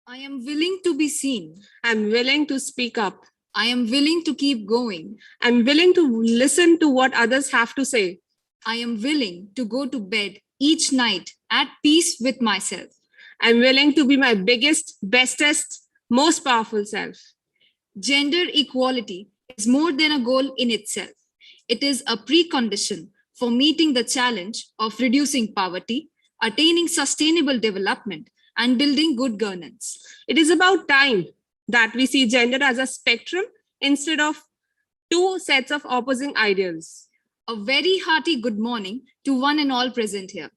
I am willing to be seen. I'm willing to speak up. I am willing to keep going. I'm willing to listen to what others have to say. I am willing to go to bed each night at peace with myself. I'm willing to be my biggest, bestest, most powerful self. Gender equality is more than a goal in itself. It is a precondition for meeting the challenge of reducing poverty, attaining sustainable development, and building good governance. It is about time that we see gender as a spectrum instead of two sets of opposing ideals. A very hearty good morning to one and all present here.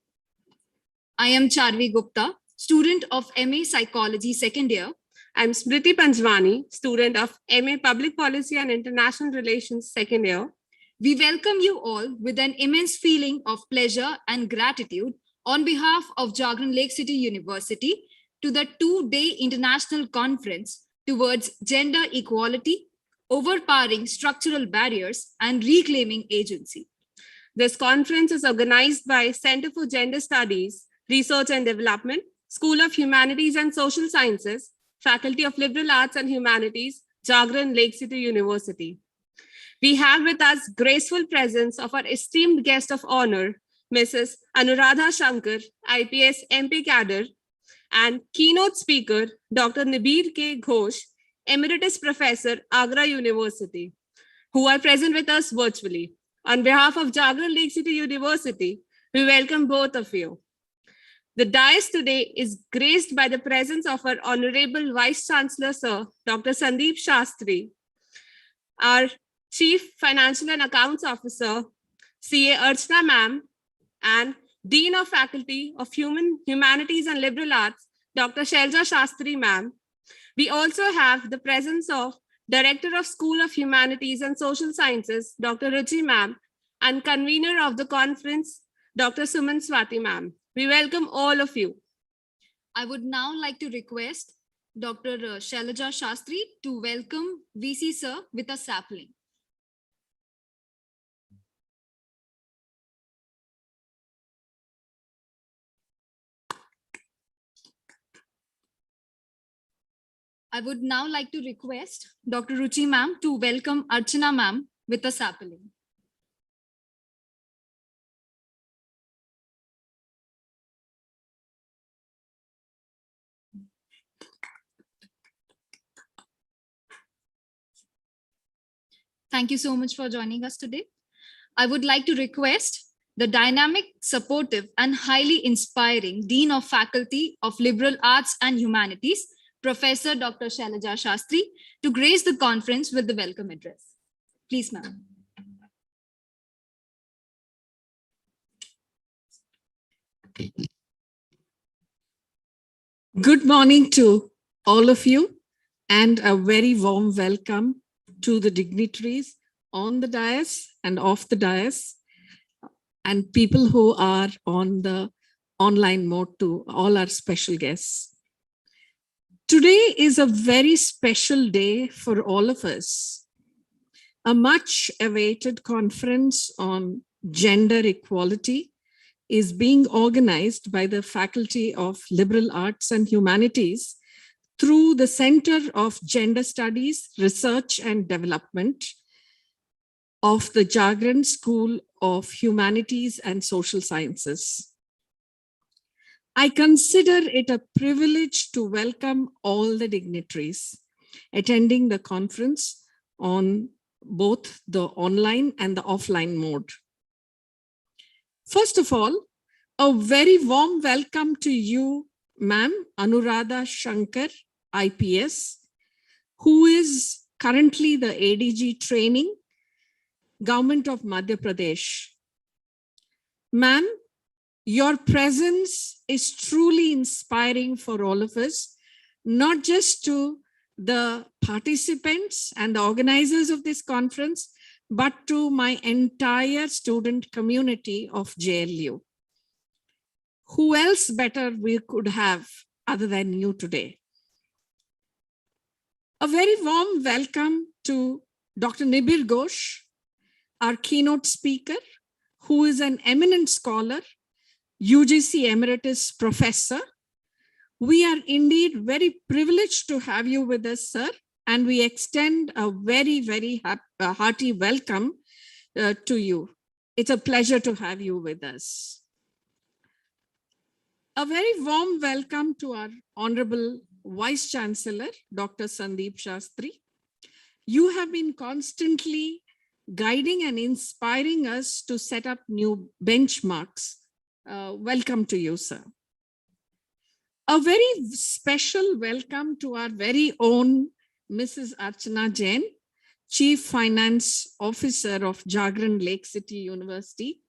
I am Charvi Gupta, student of MA Psychology second year. I'm Smriti Panjwani, student of MA Public Policy and International Relations second year. We welcome you all with an immense feeling of pleasure and gratitude on behalf of Jagran Lake City University to the two-day international conference towards gender equality, overpowering structural barriers, and reclaiming agency. This conference is organized by Center for Gender Studies, Research and Development, School of Humanities and Social Sciences, Faculty of Liberal Arts and Humanities, Jagran Lake City University. We have with us graceful presence of our esteemed guest of honor, Mrs. Anuradha Shankar, IPS MP Cadre, and keynote speaker, Dr. Nibir K. Ghosh, Emeritus Professor, Agra University, who are present with us virtually. On behalf of Jagran Lake City University, we welcome both of you. The dais today is graced by the presence of our Honorable Vice Chancellor, Sir, Dr. Sandeep Shastri, our Chief Financial and Accounts Officer, CA Archana Ma'am, and Dean of Faculty of Humanities and Liberal Arts, Dr. Shailja Shastri Ma'am. We also have the presence of Director of School of Humanities and Social Sciences, Dr. Ruchi Ma'am, and convener of the conference, Dr. Suman Swati Ma'am. We welcome all of you. I would now like to request Dr. Shailja Shastri to welcome VC Sir with a sapling. I would now like to request Dr. Ruchi Ma'am to welcome Archana Ma'am with a sapling. Thank you so much for joining us today. I would like to request the dynamic, supportive, and highly inspiring Dean of Faculty of Liberal Arts and Humanities, Professor Dr. Shailja Shastri, to grace the conference with the welcome address. Please, ma'am. Good morning to all of you, and a very warm welcome to the dignitaries on the dais and off the dais, and people who are on the online mode, to all our special guests. Today is a very special day for all of us. A much awaited conference on gender equality is being organized by the Faculty of Liberal Arts and Humanities through the Center of Gender Studies, Research and Development of the Jagran School of Humanities and Social Sciences. I consider it a privilege to welcome all the dignitaries attending the conference on both the online and the offline mode. First of all, a very warm welcome to you, Ma'am Anuradha Shankar, IPS, who is currently the ADG training, Government of Madhya Pradesh. Ma'am, your presence is truly inspiring for all of us, not just to the participants and the organizers of this conference, but to my entire student community of JLU. Who else better we could have other than you today? A very warm welcome to Dr. Nibir Ghosh, our keynote speaker, who is an eminent scholar, UGC Emeritus Professor, We are indeed very privileged to have you with us, sir, and we extend a very, very hearty welcome to you. It's a pleasure to have you with us. A very warm welcome to our Honorable Vice Chancellor, Dr. Sandeep Shastri. You have been constantly guiding and inspiring us to set up new benchmarks. Welcome to you, sir. A very special welcome to our very own Mrs. Archana Jain, Chief Finance Officer of Jagran Lake City University.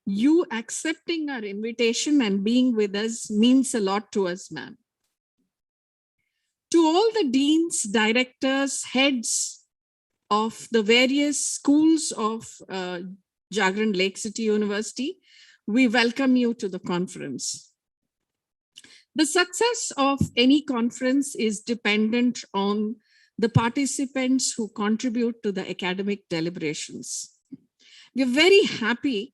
You accepting our invitation and being with us means a lot to us, ma'am. To all the deans, directors, heads of the various schools of Jagran Lake City University, we welcome you to the conference. The success of any conference is dependent on the participants who contribute to the academic deliberations. We're very happy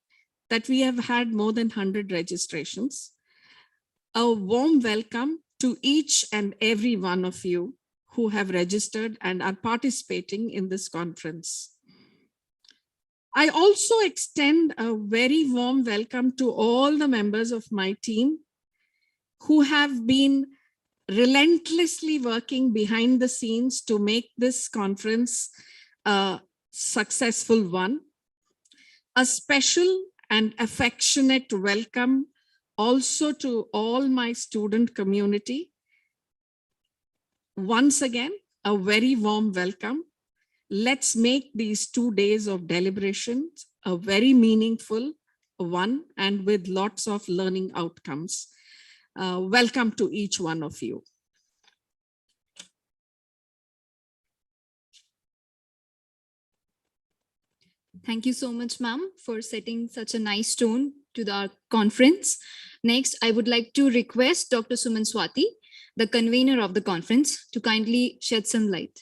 that we have had more than 100 registrations. A warm welcome to each and every one of you who have registered and are participating in this conference. I also extend a very warm welcome to all the members of my team who have been relentlessly working behind the scenes to make this conference a successful one. A special and affectionate welcome also to all my student community. Once again, a very warm welcome. Let's make these 2 days of deliberations a very meaningful one and with lots of learning outcomes. Welcome to each one of you. Thank you so much, ma'am, for setting such a nice tone to the conference. Next, I would like to request Dr. Suman Swati, the convener of the conference, to kindly shed some light.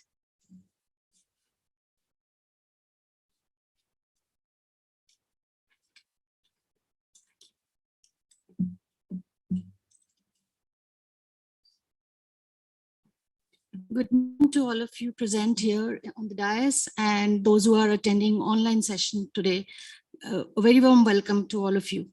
Good morning to all of you present here on the dais and those who are attending online session today. A very warm welcome to all of you.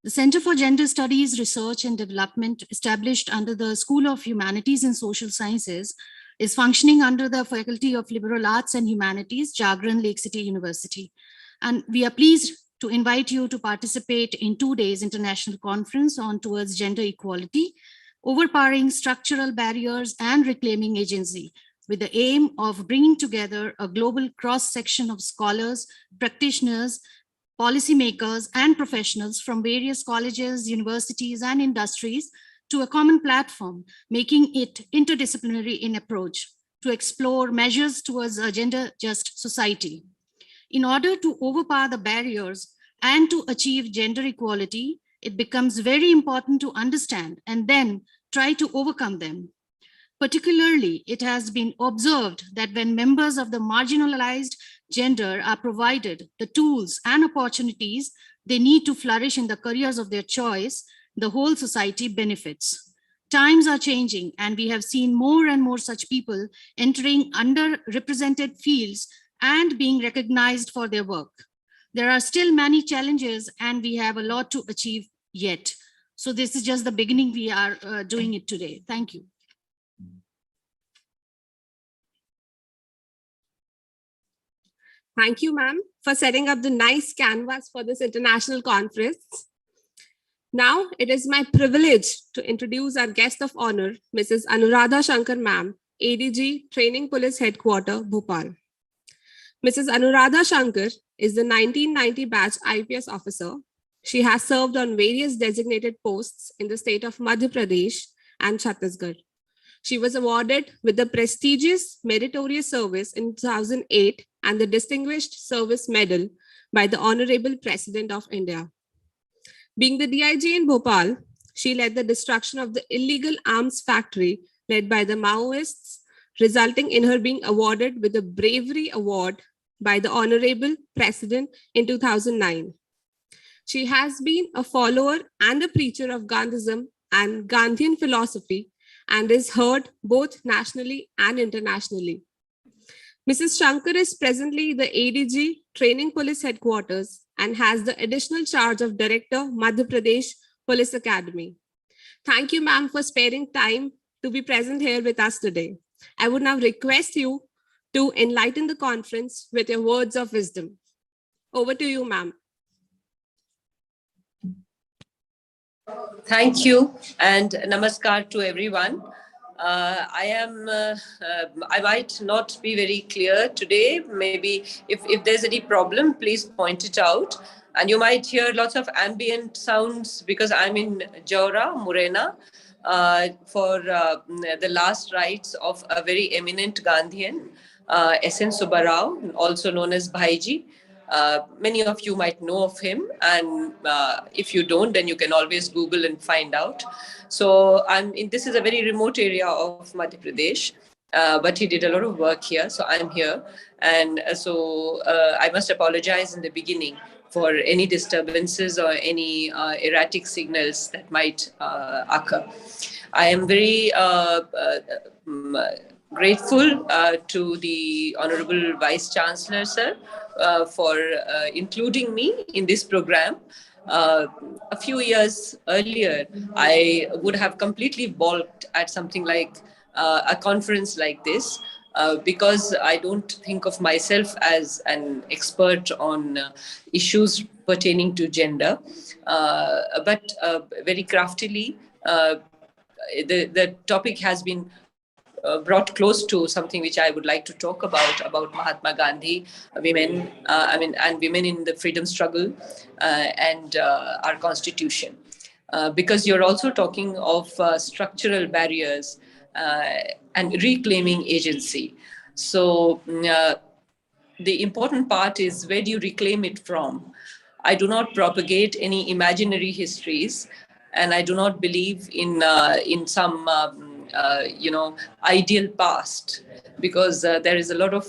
The Center for Gender Studies, Research and Development, established under the School of Humanities and Social Sciences, is functioning under the Faculty of Liberal Arts and Humanities, Jagran Lake City University. And we are pleased to invite you to participate in 2 days international conference on towards gender equality, overpowering structural barriers and reclaiming agency, with the aim of bringing together a global cross-section of scholars, practitioners, policymakers, and professionals from various colleges, universities, and industries to a common platform, making it interdisciplinary in approach to explore measures towards a gender-just society. In order to overpower the barriers and to achieve gender equality, it becomes very important to understand and then try to overcome them. Particularly, it has been observed that when members of the marginalized gender are provided the tools and opportunities they need to flourish in the careers of their choice, the whole society benefits. Times are changing, and we have seen more and more such people entering underrepresented fields and being recognized for their work. There are still many challenges, and we have a lot to achieve yet. So this is just the beginning. We are doing it today. Thank you. Thank you, ma'am, for setting up the nice canvas for this international conference. Now, it is my privilege to introduce our guest of honor, Mrs. Anuradha Shankar, ma'am, ADG, Training Police Headquarters, Bhopal. Mrs. Anuradha Shankar is the 1990 batch IPS officer. She has served on various designated posts in the state of Madhya Pradesh and Chhattisgarh. She was awarded with the prestigious Meritorious Service in 2008 and the Distinguished Service Medal by the Honorable President of India. Being the DIG in Bhopal, she led the destruction of the illegal arms factory led by the Maoists, resulting in her being awarded with the Bravery Award by the Honorable President in 2009. She has been a follower and a preacher of Gandhism and Gandhian philosophy and is heard both nationally and internationally. Mrs. Shankar is presently the ADG Training Police Headquarters and has the additional charge of Director, Madhya Pradesh Police Academy. Thank you, ma'am, for sparing time to be present here with us today. I would now request you to enlighten the conference with your words of wisdom. Over to you, ma'am. Thank you and namaskar to everyone. I might not be very clear today. Maybe if there's any problem, please point it out. And you might hear lots of ambient sounds because I'm in Jaora, Morena, for the last rites of a very eminent Gandhian, S.N. Subbarao, also known as Bhaiji. Many of you might know of him, and if you don't, then you can always Google and find out. So this is a very remote area of Madhya Pradesh, but he did a lot of work here, so I'm here. And so I must apologize in the beginning for any disturbances or any erratic signals that might occur. I am very grateful to the Honorable Vice Chancellor, sir, for including me in this program. A few years earlier, I would have completely balked at something like a conference like this, because I don't think of myself as an expert on issues pertaining to gender, but very craftily, the topic has been brought close to something which I would like to talk about Mahatma Gandhi, women, and women in the freedom struggle, and our constitution. Because you're also talking of structural barriers and reclaiming agency. So the important part is, where do you reclaim it from? I do not propagate any imaginary histories, and I do not believe in some ideal past, because there is a lot of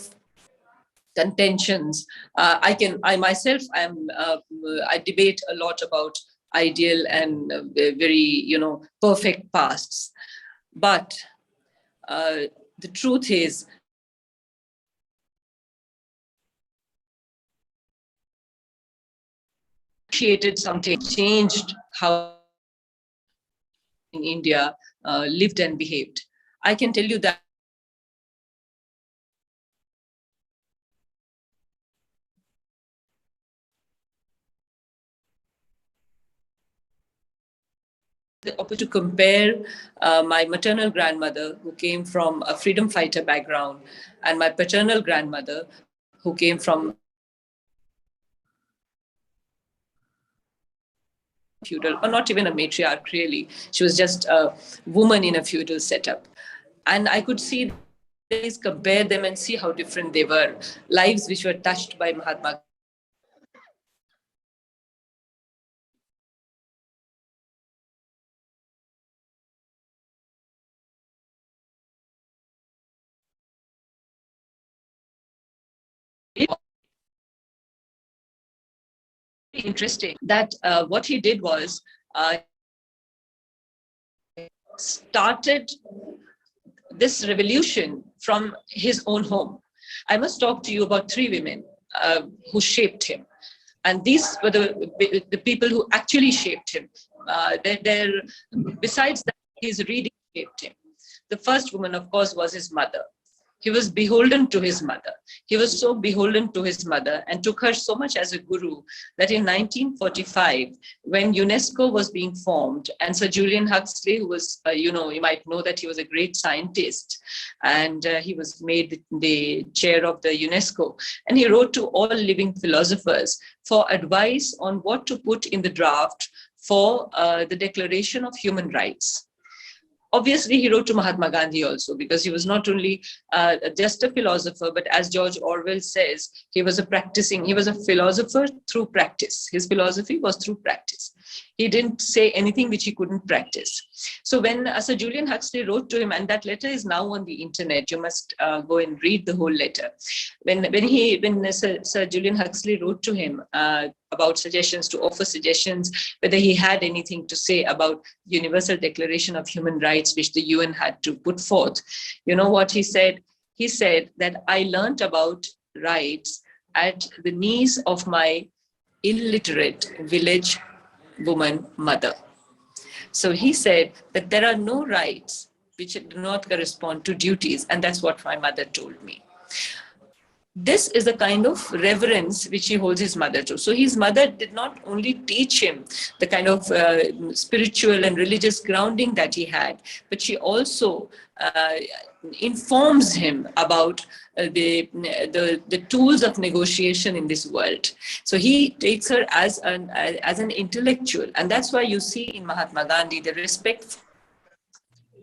contentions. I myself I debate a lot about ideal and very perfect pasts, but the truth is, created something, changed how in India lived and behaved. I can tell you that the opportunity to compare my maternal grandmother, who came from a freedom fighter background, and my paternal grandmother, who came from feudal, or not even a matriarch really. She was just a woman in a feudal setup. And I could see these, compare them and see how different they were. Lives which were touched by Mahatma. Interesting that what he did was started this revolution from his own home. I must talk to you about three women who shaped him. And these were the people who actually shaped him. Besides that, his reading shaped him. The first woman, of course, was his mother. He was beholden to his mother. He was so beholden to his mother and took her so much as a guru that in 1945, when UNESCO was being formed, and Sir Julian Huxley, who was, you might know that he was a great scientist, and he was made the chair of the UNESCO, and he wrote to all living philosophers for advice on what to put in the draft for the Declaration of Human Rights. Obviously, he wrote to Mahatma Gandhi also, because he was not only just a philosopher, but as George Orwell says, he was a philosopher through practice. His philosophy was through practice. He didn't say anything which he couldn't practice. So when Sir Julian Huxley wrote to him, and that letter is now on the internet, you must go and read the whole letter. When Sir Julian Huxley wrote to him about suggestions, to offer suggestions, whether he had anything to say about Universal Declaration of Human Rights, which the UN had to put forth, you know what he said? He said that I learned about rights at the knees of my illiterate village woman mother. So he said that there are no rights which do not correspond to duties, and that's what my mother told me. This is the kind of reverence which he holds his mother to. So his mother did not only teach him the kind of spiritual and religious grounding that he had, but she also informs him about the tools of negotiation in this world. So he takes her as an intellectual, and that's why you see in Mahatma Gandhi the respect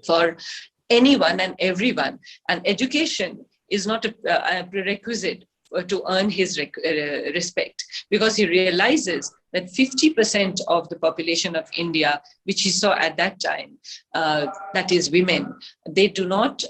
for anyone and everyone, and education is not a prerequisite to earn his respect, because he realizes that 50% of the population of India, which he saw at that time, that is women, they do not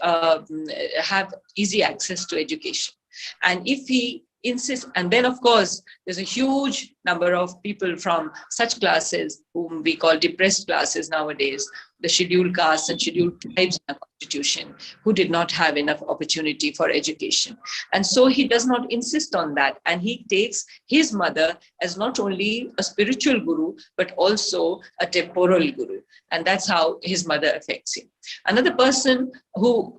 have easy access to education. And if he insists, and then of course, there's a huge number of people from such classes whom we call depressed classes nowadays, the scheduled castes and scheduled tribes in the constitution, who did not have enough opportunity for education. And so he does not insist on that. And he takes his mother as not only a spiritual guru, but also a temporal guru. And that's how his mother affects him. Another person who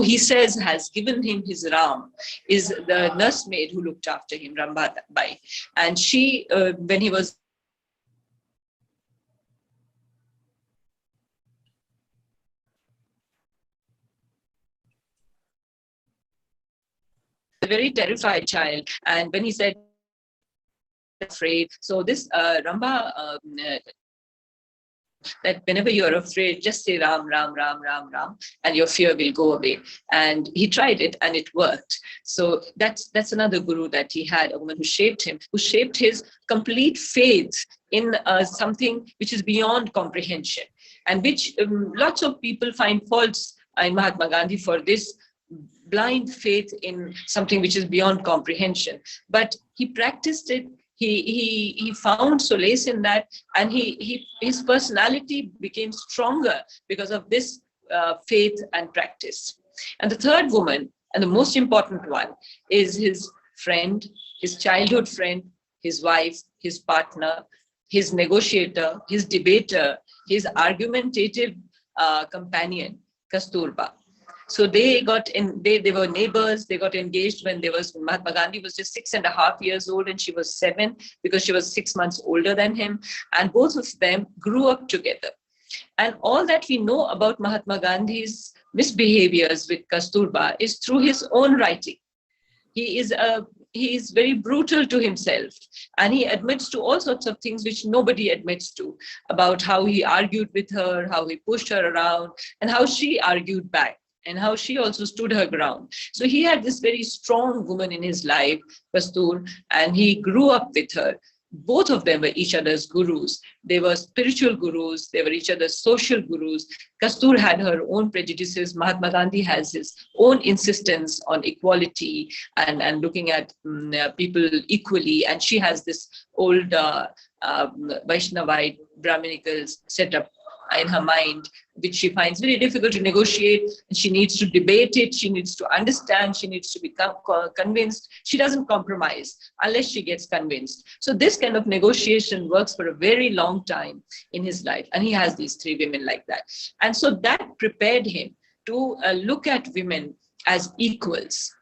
he says has given him his Ram is the nursemaid who looked after him, Ramba Bai. And she, when he was a very terrified child, and when he said afraid, so this Ramba that whenever you're afraid, just say Ram, Ram, Ram, Ram, Ram, and your fear will go away. And he tried it and it worked. So that's another guru that he had, a woman who shaped him, who shaped his complete faith in something which is beyond comprehension, and which lots of people find faults in Mahatma Gandhi for this blind faith in something which is beyond comprehension. But he practiced it. He found solace in that, and his personality became stronger because of this faith and practice. And the third woman, and the most important one, is his friend, his childhood friend, his wife, his partner, his negotiator, his debater, his argumentative companion, Kasturba. So they got in, they were neighbors, they got engaged when Mahatma Gandhi was just 6.5 years old and she was 7, because she was 6 months older than him. And both of them grew up together. And all that we know about Mahatma Gandhi's misbehaviors with Kasturba is through his own writing. He is very brutal to himself, and he admits to all sorts of things which nobody admits to, about how he argued with her, how he pushed her around, and how she argued back, and how she also stood her ground. So he had this very strong woman in his life, Kastur, and he grew up with her. Both of them were each other's gurus. They were spiritual gurus. They were each other's social gurus. Kastur had her own prejudices. Mahatma Gandhi has his own insistence on equality and looking at people equally. And she has this old Vaishnavite Brahminical setup in her mind, which she finds very difficult to negotiate. And she needs to debate it. She needs to understand. She needs to become convinced. She doesn't compromise unless she gets convinced. So this kind of negotiation works for a very long time in his life. And he has these 3 women like that. And so that prepared him to look at women as equals.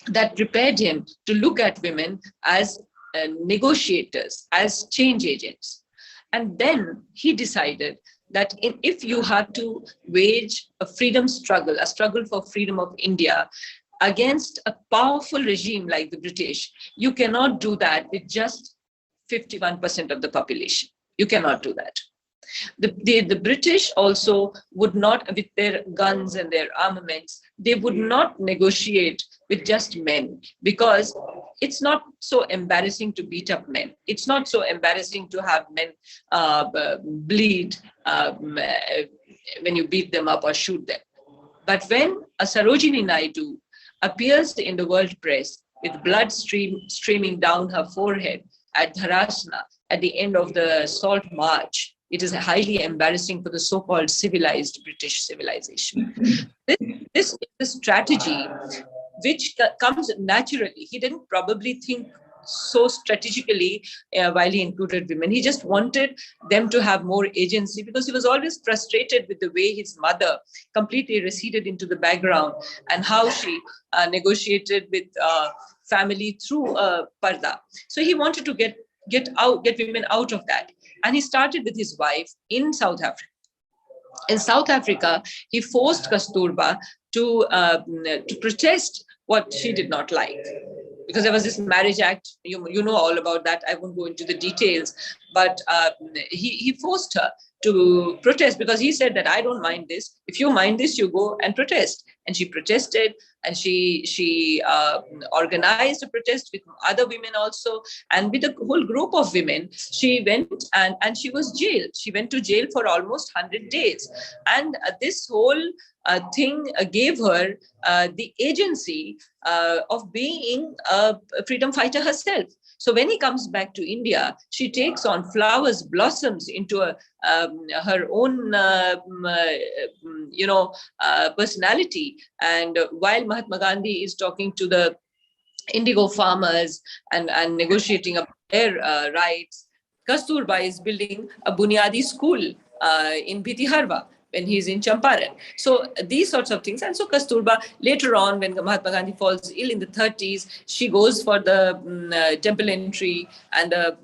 That prepared him to look at women as negotiators, as change agents. And then he decided that if you had to wage a freedom struggle, a struggle for freedom of India against a powerful regime like the British, you cannot do that with just 51% of the population. You cannot do that. The British also would not, with their guns and their armaments, they would not negotiate with just men, because it's not so embarrassing to beat up men. It's not so embarrassing to have men bleed when you beat them up or shoot them. But when a Sarojini Naidu appears in the world press with blood streaming down her forehead at Dharasna at the end of the Salt March, it is highly embarrassing for the so-called civilized British civilization. This is a strategy which comes naturally. He didn't probably think so strategically while he included women. He just wanted them to have more agency, because he was always frustrated with the way his mother completely receded into the background and how she negotiated with family through parda. So he wanted to get women out of that. And he started with his wife in South Africa. In South Africa, he forced Kasturba to protest what she did not like, because there was this Marriage Act. You know all about that. I won't go into the details, but he forced her to protest, because he said that I don't mind this. If you mind this, you go and protest. And she protested, and she organized a protest with other women also, and with a whole group of women. She went and she was jailed. She went to jail for almost 100 days. And this whole thing gave her the agency of being a freedom fighter herself. So when he comes back to India, she takes on flowers, blossoms into her own, personality. And while Mahatma Gandhi is talking to the indigo farmers and negotiating about their rights, Kasturba is building a Bunyadi school in Bitiharwa when he's in Champaran. So these sorts of things. And so Kasturba, later on, when Mahatma Gandhi falls ill in the 30s, she goes for the temple entry and the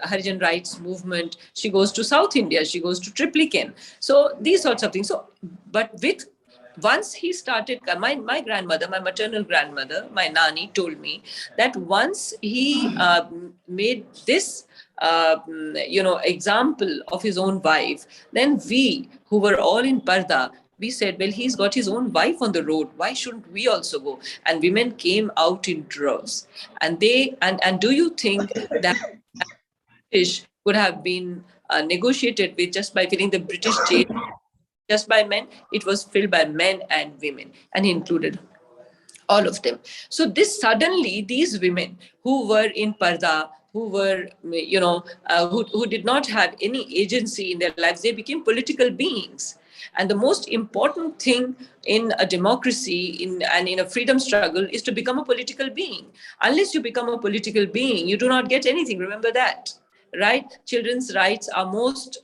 Harijan rights movement. She goes to South India. She goes to Triplicane. So these sorts of things. So, but once he started, my grandmother, my maternal grandmother, my Nani told me that once he made this example of his own wife, then we who were all in Parda, we said, well, he's got his own wife on the road. Why shouldn't we also go? And women came out in droves. And do you think that British could have been negotiated with just by filling the British jail just by men? It was filled by men and women, and he included all of them. So suddenly these women who were in Parda, who were, who did not have any agency in their lives, they became political beings. And the most important thing in a democracy and in a freedom struggle is to become a political being. Unless you become a political being, you do not get anything. Remember that. Right? Children's rights are most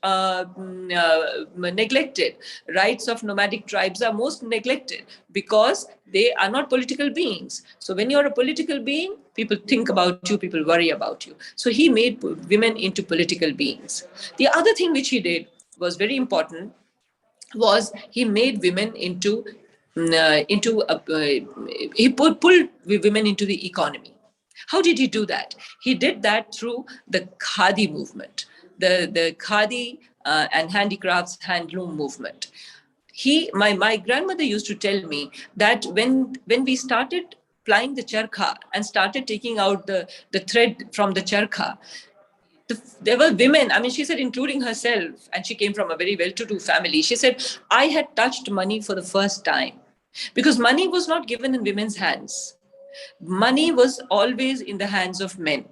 neglected. Rights of nomadic tribes are most neglected because they are not political beings. So when you're a political being, people think about you, people worry about you. So he made women into political beings. The other thing which he did was very important, was he made women he pulled women into the economy. How did he do that? He did that through the Khadi movement, the Khadi and handicrafts, handloom movement. My grandmother used to tell me that when we started plying the charkha and started taking out the thread from the charkha, there were women, I mean, she said, including herself, and she came from a very well-to-do family. She said, I had touched money for the first time, because money was not given in women's hands. Money was always in the hands of men.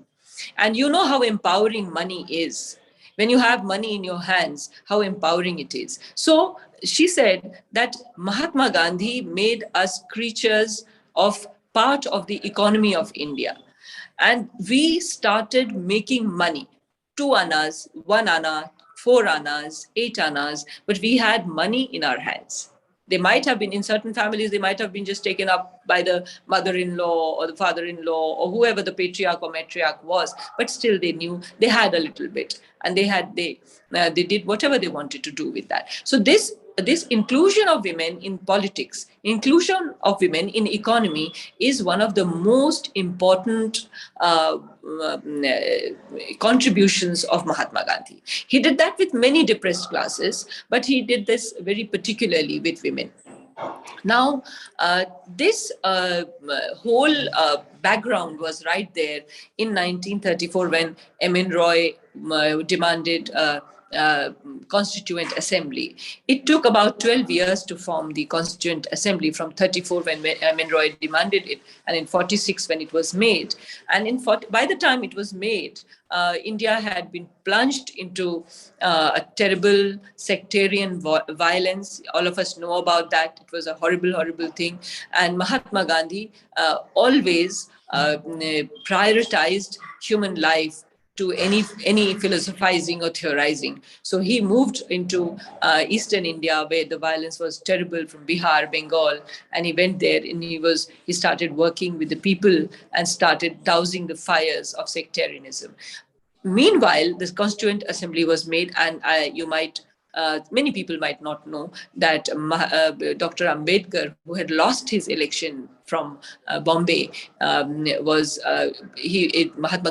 And you know how empowering money is. When you have money in your hands, how empowering it is. So she said that Mahatma Gandhi made us creatures of part of the economy of India. And we started making money. 2 annas, 1 anna, 4 annas, 8 annas, but we had money in our hands. They might have been, in certain families, they might have been just taken up by the mother-in-law or the father-in-law or whoever the patriarch or matriarch was, but still they knew they had a little bit, and they did whatever they wanted to do with that. So this inclusion of women in politics, inclusion of women in economy is one of the most important contributions of Mahatma Gandhi. He did that with many depressed classes, but he did this very particularly with women. Now, this whole background was right there in 1934 when Emin Roy demanded uh, Constituent Assembly. It took about 12 years to form the Constituent Assembly, from 34 when Emin Roy demanded it, and in 46 when it was made. And by the time it was made, India had been plunged into a terrible sectarian violence. All of us know about that. It was a horrible, horrible thing. And Mahatma Gandhi always prioritized human life to any philosophizing or theorizing. So he moved into Eastern India, where the violence was terrible, from Bihar, Bengal, and he went there and he started working with the people and started dousing the fires of sectarianism. Meanwhile, this Constituent Assembly was made, and many people might not know that Dr. Ambedkar, who had lost his election from Bombay, Mahatma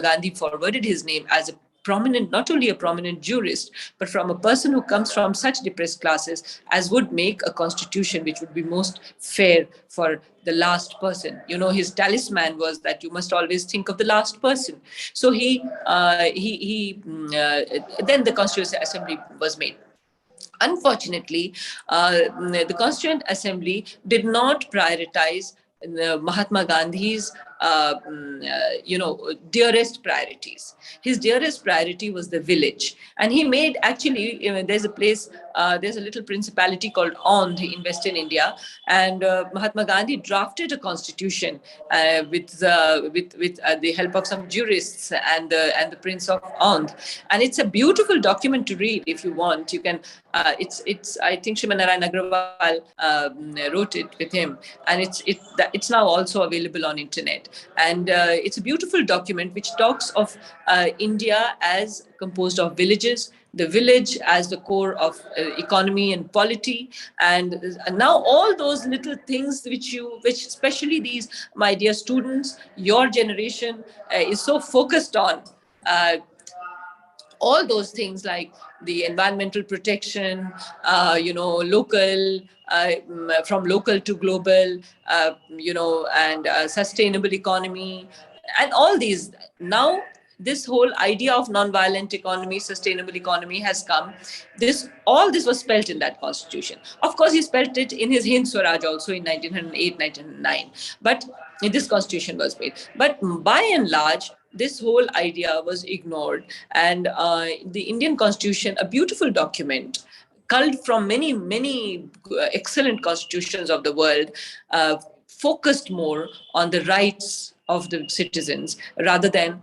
Gandhi forwarded his name as a prominent, not only a prominent jurist, but from a person who comes from such depressed classes as would make a constitution which would be most fair for the last person. You know, his talisman was that you must always think of the last person. So then the Constituent Assembly was made. Unfortunately, the Constituent Assembly did not prioritize Mahatma Gandhi's dearest priorities. His dearest priority was the village. And he made, actually, there's a little principality called Ondh in Western India. And Mahatma Gandhi drafted a constitution with the help of some jurists and the Prince of Ondh. And it's a beautiful document to read if you want. You can, I think Shrimanarayan Agrawal wrote it with him. And it's now also available on internet. And it's a beautiful document which talks of India as composed of villages, the village as the core of economy and polity, and now all those little things which especially these, my dear students, your generation is so focused on. All those things like the environmental protection, local, from local to global, and sustainable economy, and all these. Now, this whole idea of non-violent economy, sustainable economy has come. All this was spelt in that constitution. Of course, he spelt it in his Hind Swaraj also in 1908, 1909. But this constitution was made. But by and large, this whole idea was ignored. And the Indian Constitution, a beautiful document, culled from many, many excellent constitutions of the world, focused more on the rights of the citizens rather than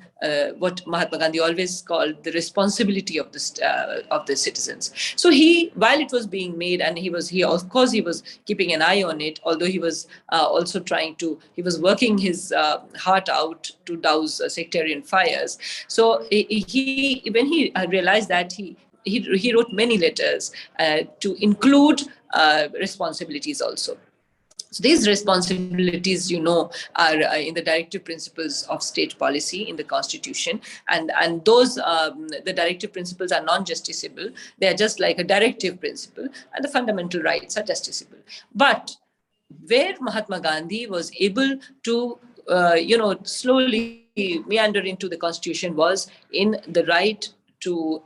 what Mahatma Gandhi always called the responsibility of the citizens. So while it was being made, and he was keeping an eye on it, although he was also he was working his heart out to douse sectarian fires. So when he realized that, he wrote many letters to include responsibilities also. So these responsibilities, are in the directive principles of state policy in the Constitution, and those the directive principles are non-justiciable. They are just like a directive principle, and the fundamental rights are justiciable. But where Mahatma Gandhi was able to, slowly meander into the Constitution was in the right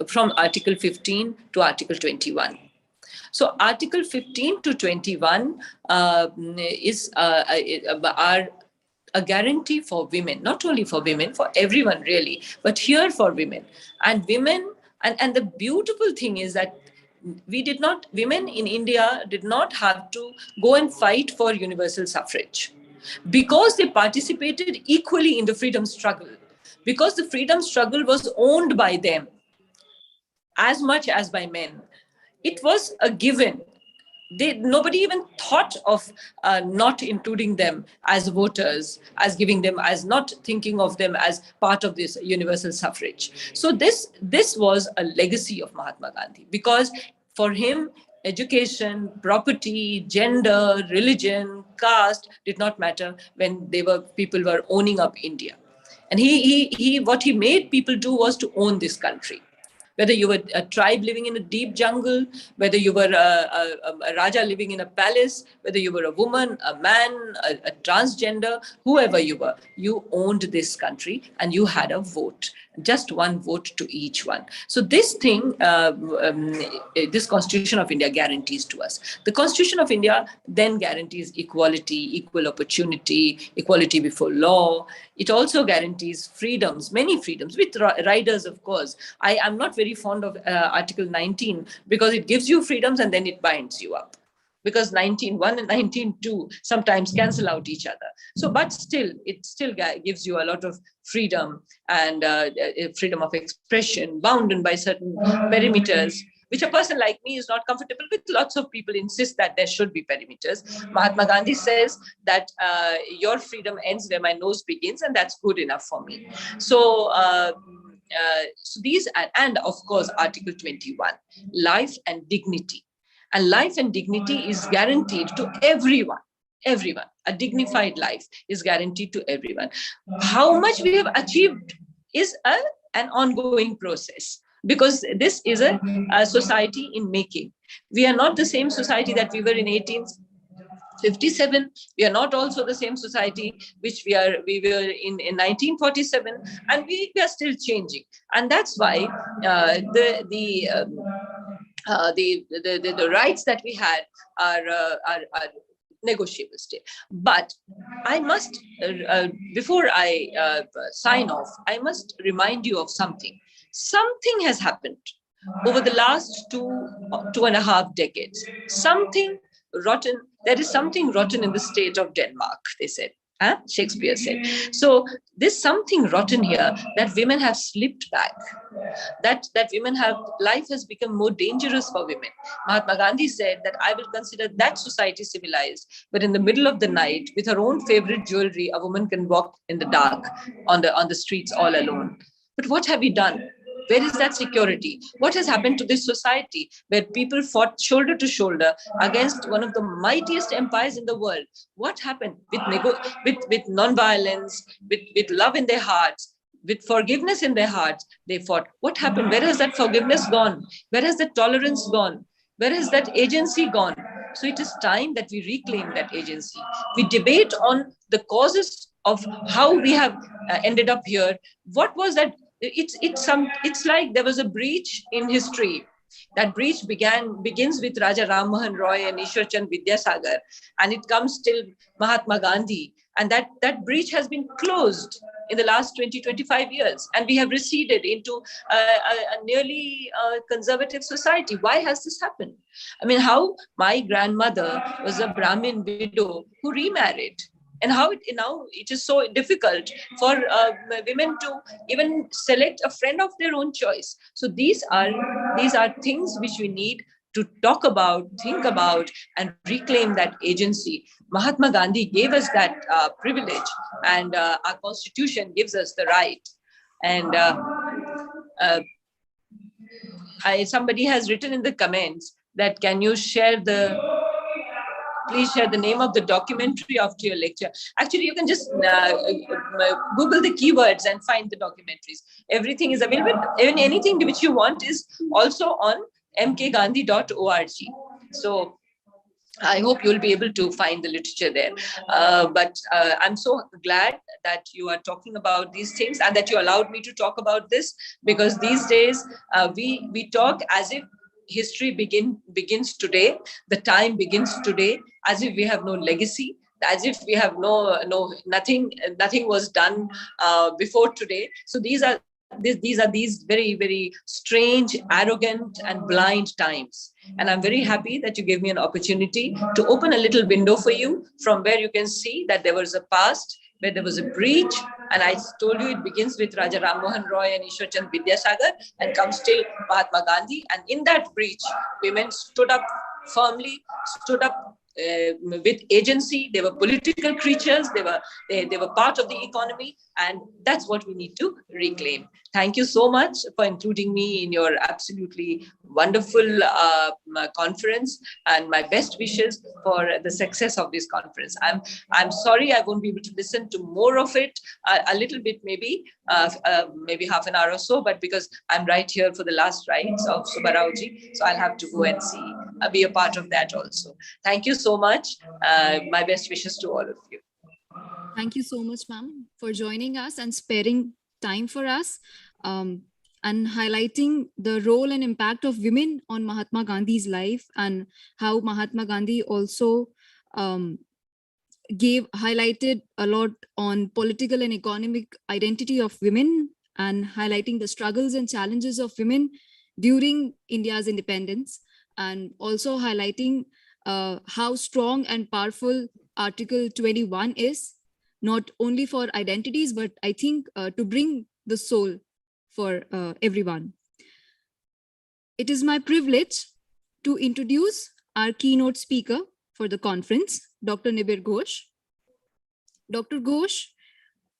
from Article 15 to Article 21. So Article 15 to 21 are a guarantee for women, not only for women, for everyone really, but here for women. And women, and the beautiful thing is that women in India did not have to go and fight for universal suffrage, because they participated equally in the freedom struggle, because the freedom struggle was owned by them as much as by men. It was a given. Nobody even thought of not including them as voters, as giving them, as not thinking of them as part of this universal suffrage. So this was a legacy of Mahatma Gandhi, because for him, education, property, gender, religion, caste did not matter when people were owning up India. And what he made people do was to own this country. whether you were a tribe living in a deep jungle, whether you were a Raja living in a palace, whether you were a woman, a man, a transgender, whoever you were, you owned this country and you had a vote, just one vote to each one. So this thing, this Constitution of India guarantees to us. The Constitution of India then guarantees equality, equal opportunity, equality before law. It also guarantees freedoms, many freedoms, with riders, of course. I am not very fond of Article 19 because it gives you freedoms and then it binds you up, because 19.1 and 19.2 sometimes cancel out each other. So, but still, it still gives you a lot of freedom and freedom of expression, bounded by certain perimeters, which a person like me is not comfortable with. Lots of people insist that there should be perimeters. Mahatma Gandhi says that your freedom ends where my nose begins, and that's good enough for me. So, so these, and of course, Article 21, life and dignity. And life and dignity is guaranteed to everyone. Everyone. A dignified life is guaranteed to everyone. How much we have achieved is an ongoing process, because this is a society in making. We are not the same society that we were in 1857. We are not also the same society which we were in 1947, and we are still changing. And that's why the rights that we had are negotiable still. But I must, before I sign off, I must remind you of something. Something has happened over the last 2.5 decades. Something rotten. There is something rotten in the state of Denmark, they said. Shakespeare said. So there's something rotten here, that women have slipped back, that women have, life has become more dangerous for women. Mahatma Gandhi said that I will consider that society civilized, but in the middle of the night, with her own favorite jewelry, a woman can walk in the dark on the streets all alone. But what have we done? Where is that security? What has happened to this society where people fought shoulder to shoulder against one of the mightiest empires in the world? What happened with non-violence, with love in their hearts, with forgiveness in their hearts? They fought. What happened? Where has that forgiveness gone? Where has that tolerance gone? Where has that agency gone? So it is time that we reclaim that agency. We debate on the causes of how we have ended up here. What was that? It's like there was a breach in history. That breach begins with Raja Ram Mohan Roy and Ishwar Chand Vidyasagar, and it comes till Mahatma Gandhi. And that breach has been closed in the last 20-25 years, and we have receded into a nearly conservative society. Why has this happened? I mean, how my grandmother was a Brahmin widow who remarried, and how now it is so difficult for women to even select a friend of their own choice. So these are things which we need to talk about, think about, and reclaim that agency. Mahatma Gandhi gave us that privilege, and our constitution gives us the right. And somebody has written in the comments that, can you please share the name of the documentary after your lecture. Actually, you can just Google the keywords and find the documentaries. Everything is available. Even anything which you want is also on mkgandhi.org. So I hope you'll be able to find the literature there. But I'm so glad that you are talking about these things, and that you allowed me to talk about this, because these days we talk as if history begins today, the time begins today, as if we have no legacy, as if we have nothing was done before today. So these are these very, very strange, arrogant, and blind times. And I'm very happy that you gave me an opportunity to open a little window for you, from where you can see that there was a past where there was a breach. And I told you it begins with Raja Ram Mohan Roy and Ishwar Chand Vidyasagar and comes till Mahatma Gandhi. And in that breach, women stood up firmly stood up with agency. They were political creatures. They were part of the economy, and that's what we need to reclaim. Thank you so much for including me in your absolutely wonderful conference, and my best wishes for the success of this conference. I'm sorry I won't be able to listen to more of it, a little bit maybe half an hour or so, but because I'm right here for the last rites of Subbarao-ji, so I'll have to go and see, be a part of that also. Thank you so much. My best wishes to all of you. Thank you so much, ma'am, for joining us and sparing time for us, and highlighting the role and impact of women on Mahatma Gandhi's life, and how Mahatma Gandhi also highlighted a lot on political and economic identity of women, and highlighting the struggles and challenges of women during India's independence, and also highlighting how strong and powerful Article 21 is, not only for identities, but I think to bring the soul for everyone. It is my privilege to introduce our keynote speaker for the conference, Dr. Nibir Ghosh. Dr. Ghosh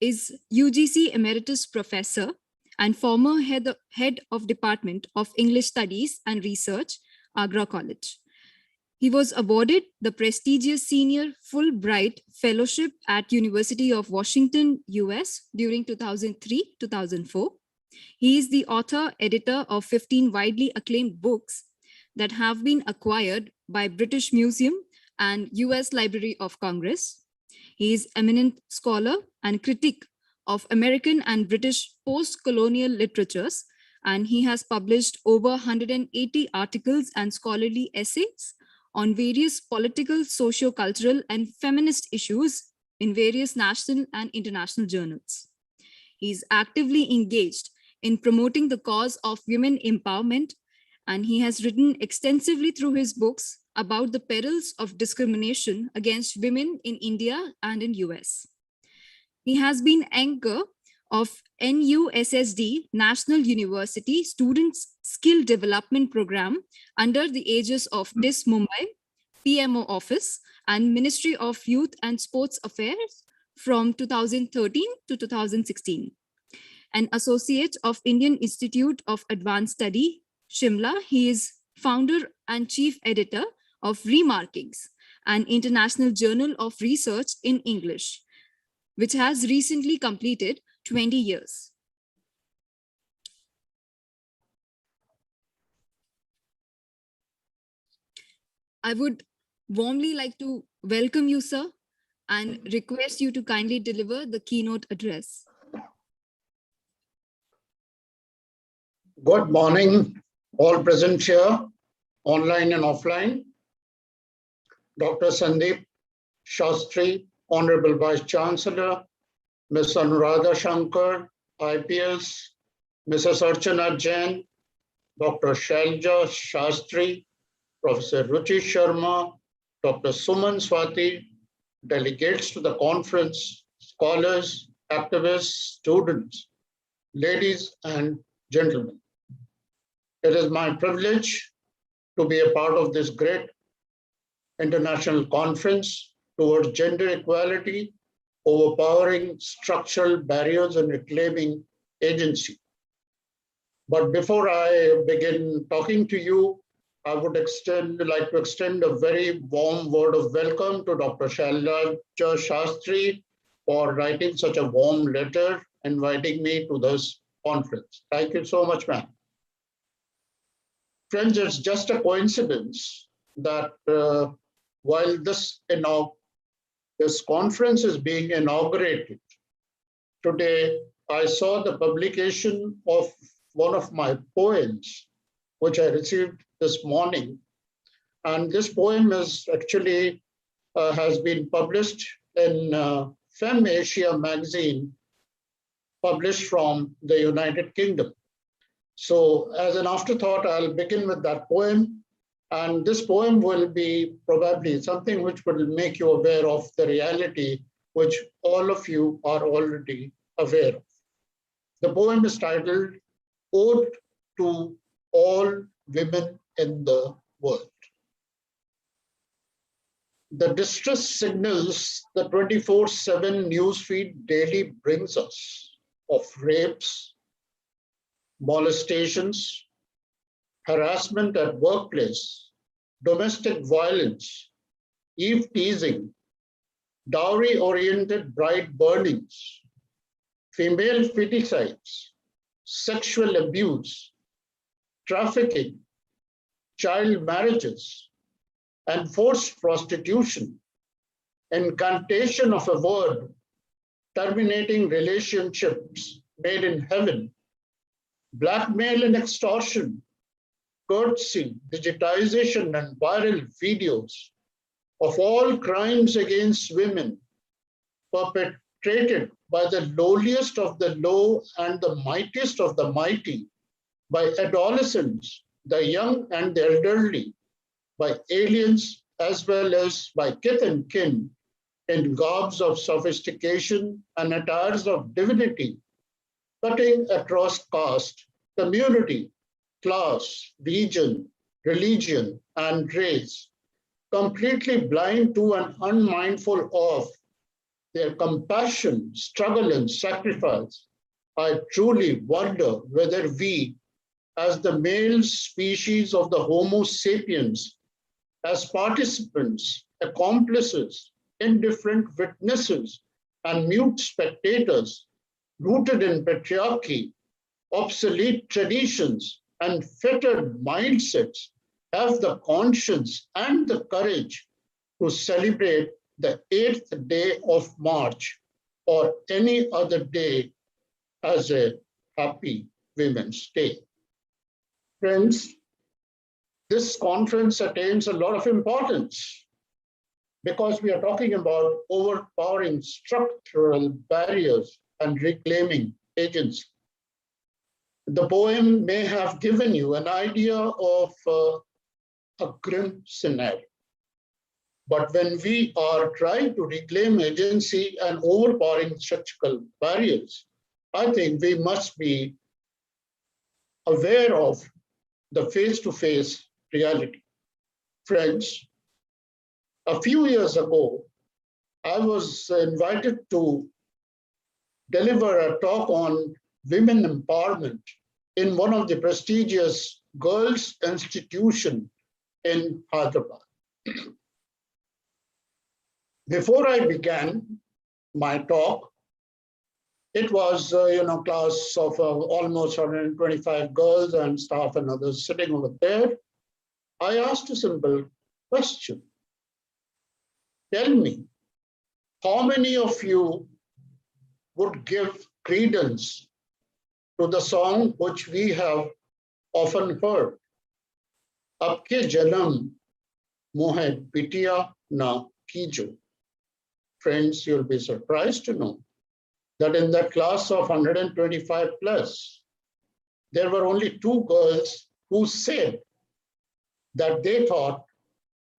is UGC Emeritus Professor and former head of Department of English Studies and Research, Agra College. He was awarded the prestigious Senior Fulbright Fellowship at University of Washington, US during 2003-2004. He is the author, editor of 15 widely acclaimed books that have been acquired by British Museum and US Library of Congress. He is eminent scholar and critic of American and British post-colonial literatures, and he has published over 180 articles and scholarly essays on various political, socio-cultural, and feminist issues in various national and international journals. He is actively engaged in promoting the cause of women empowerment, and he has written extensively through his books about the perils of discrimination against women in India and in US. He has been anchor of NUSSD, National University Students Skill Development Program under the aegis of DIS Mumbai, PMO Office, and Ministry of Youth and Sports Affairs from 2013 to 2016. An associate of Indian Institute of Advanced Study, Shimla, he is founder and chief editor of Remarkings, an international journal of research in English, which has recently completed 20 years. I would warmly like to welcome you, sir, and request you to kindly deliver the keynote address. Good morning, all present here, online and offline. Dr. Sandeep Shastri, Honorable Vice Chancellor, Ms. Anuradha Shankar, IPS, Mrs. Archana Jain, Dr. Shailja Shastri, Professor Ruchi Sharma, Dr. Suman Swati, delegates to the conference, scholars, activists, students, ladies and gentlemen. It is my privilege to be a part of this great international conference towards gender equality, overpowering structural barriers and reclaiming agency. But before I begin talking to you, I would like to extend a very warm word of welcome to Dr. Shailja Shastri for writing such a warm letter, inviting me to this conference. Thank you so much, ma'am. Friends, it's just a coincidence that while this conference is being inaugurated, today I saw the publication of one of my poems, which I received this morning. And this poem is actually has been published in Femme Asia magazine, published from the United Kingdom. So as an afterthought, I'll begin with that poem. And this poem will be probably something which will make you aware of the reality which all of you are already aware of. The poem is titled Ode to All Women in the World. The distress signals the 24/7 newsfeed daily brings us of rapes, molestations, harassment at workplace, domestic violence, eve teasing, dowry-oriented bride burnings, female feticides, sexual abuse, trafficking, child marriages, and forced prostitution, incantation of a word, terminating relationships made in heaven, blackmail and extortion, courtesy, digitization, and viral videos of all crimes against women perpetrated by the lowliest of the low and the mightiest of the mighty, by adolescents, the young and the elderly, by aliens as well as by kith and kin in garbs of sophistication and attires of divinity, cutting across caste, community, class, region, religion, and race, completely blind to and unmindful of their compassion, struggle, and sacrifice. I truly wonder whether we, as the male species of the Homo sapiens, as participants, accomplices, indifferent witnesses, and mute spectators, rooted in patriarchy, obsolete traditions, and fettered mindsets, have the conscience and the courage to celebrate the 8th day of March or any other day as a happy Women's Day. Friends, this conference attains a lot of importance because we are talking about overpowering structural barriers and reclaiming agency. The poem may have given you an idea of a grim scenario. But when we are trying to reclaim agency and overpowering structural barriers, I think we must be aware of the face-to-face reality. Friends, a few years ago, I was invited to deliver a talk on women empowerment in one of the prestigious girls' institutions in Hyderabad. Before I began my talk, it was class of almost 125 girls and staff and others sitting over there. I asked a simple question. Tell me, how many of you would give credence to the song which we have often heard? Abke janam mohe pitiya na kijo. Friends, you'll be surprised to know that in that class of 125 plus, there were only 2 girls who said that they thought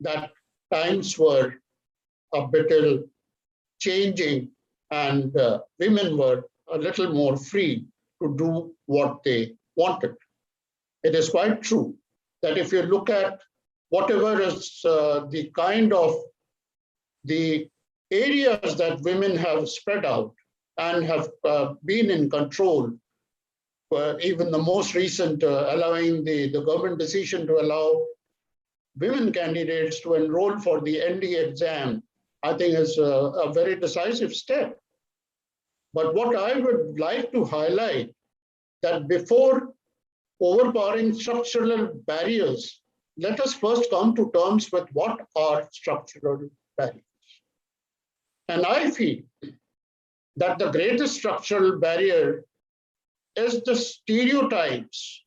that times were a bit changing and women were a little more free to do what they wanted. It is quite true that if you look at whatever is the kind of the areas that women have spread out and have been in control, even the most recent allowing the government decision to allow women candidates to enroll for the ND exam, I think is a very decisive step. But what I would like to highlight that before overpowering structural barriers, let us first come to terms with what are structural barriers. And I feel that the greatest structural barrier is the stereotypes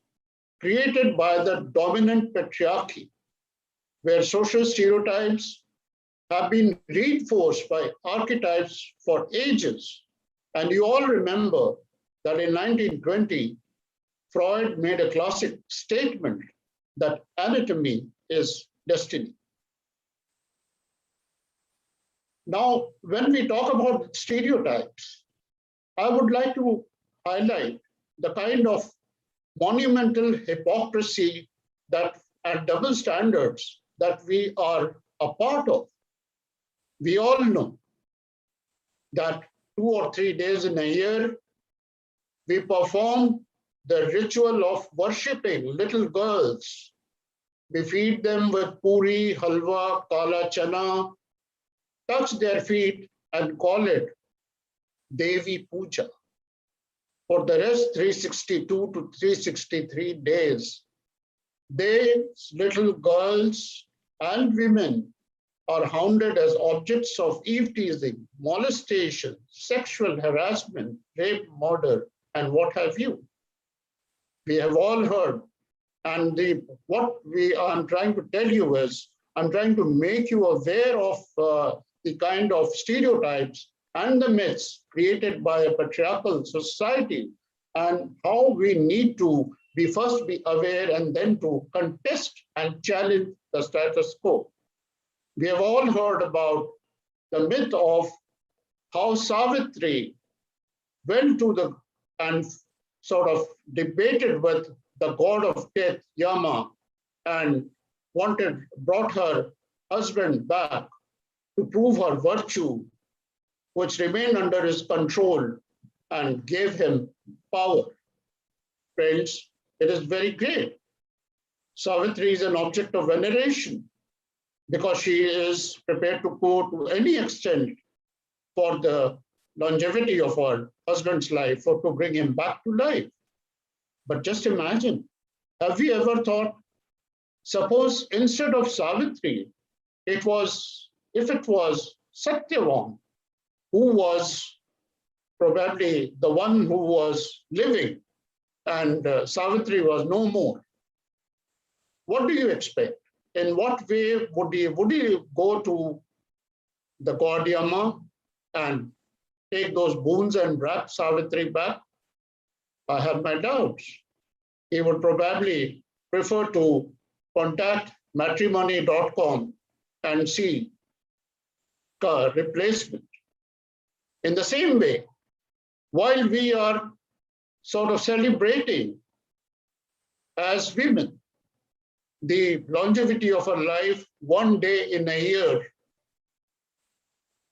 created by the dominant patriarchy, where social stereotypes have been reinforced by archetypes for ages. And you all remember that in 1920, Freud made a classic statement that anatomy is destiny. Now, when we talk about stereotypes, I would like to highlight the kind of monumental hypocrisy that and double standards that we are a part of. We all know that 2 or 3 days in a year, we perform the ritual of worshipping little girls. We feed them with puri, halwa, kala chana, touch their feet and call it Devi Puja. For the rest 362 to 363 days, these little girls and women are hounded as objects of eve-teasing, molestation, sexual harassment, rape, murder, and what have you. We have all heard. And I'm trying to tell you is, I'm trying to make you aware of the kind of stereotypes and the myths created by a patriarchal society, and how we need to first be aware and then to contest and challenge the status quo. We have all heard about the myth of how Savitri went to and sort of debated with the god of death, Yama, and brought her husband back to prove her virtue, which remained under his control and gave him power. Friends, it is very great. Savitri is an object of veneration because she is prepared to go to any extent for the longevity of her husband's life or to bring him back to life. But just imagine, have we ever thought, suppose instead of Savitri, if it was Satyavan, who was probably the one who was living and Savitri was no more. What do you expect? In what way would he go to the god Yama and take those boons and wrap Savitri back? I have my doubts. He would probably prefer to contact matrimony.com and see a replacement. In the same way, while we are sort of celebrating as women the longevity of our life 1 day in a year,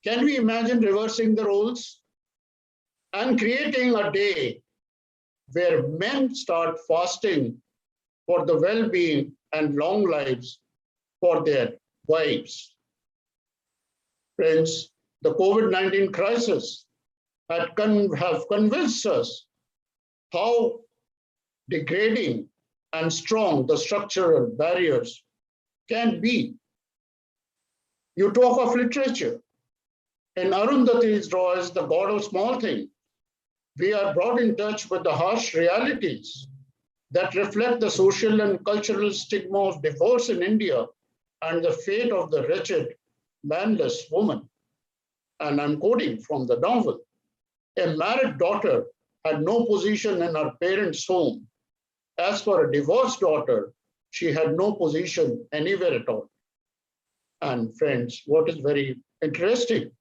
can we imagine reversing the roles and creating a day where men start fasting for the well-being and long lives for their wives? Friends, the COVID-19 crisis have convinced us how degrading and strong the structural barriers can be. You talk of literature. In Arundhati's draws, The God of Small Things, we are brought in touch with the harsh realities that reflect the social and cultural stigma of divorce in India and the fate of the wretched, manless woman. And I'm quoting from the novel. A married daughter had no position in her parents' home. As for a divorced daughter, she had no position anywhere at all. And friends, what is very interesting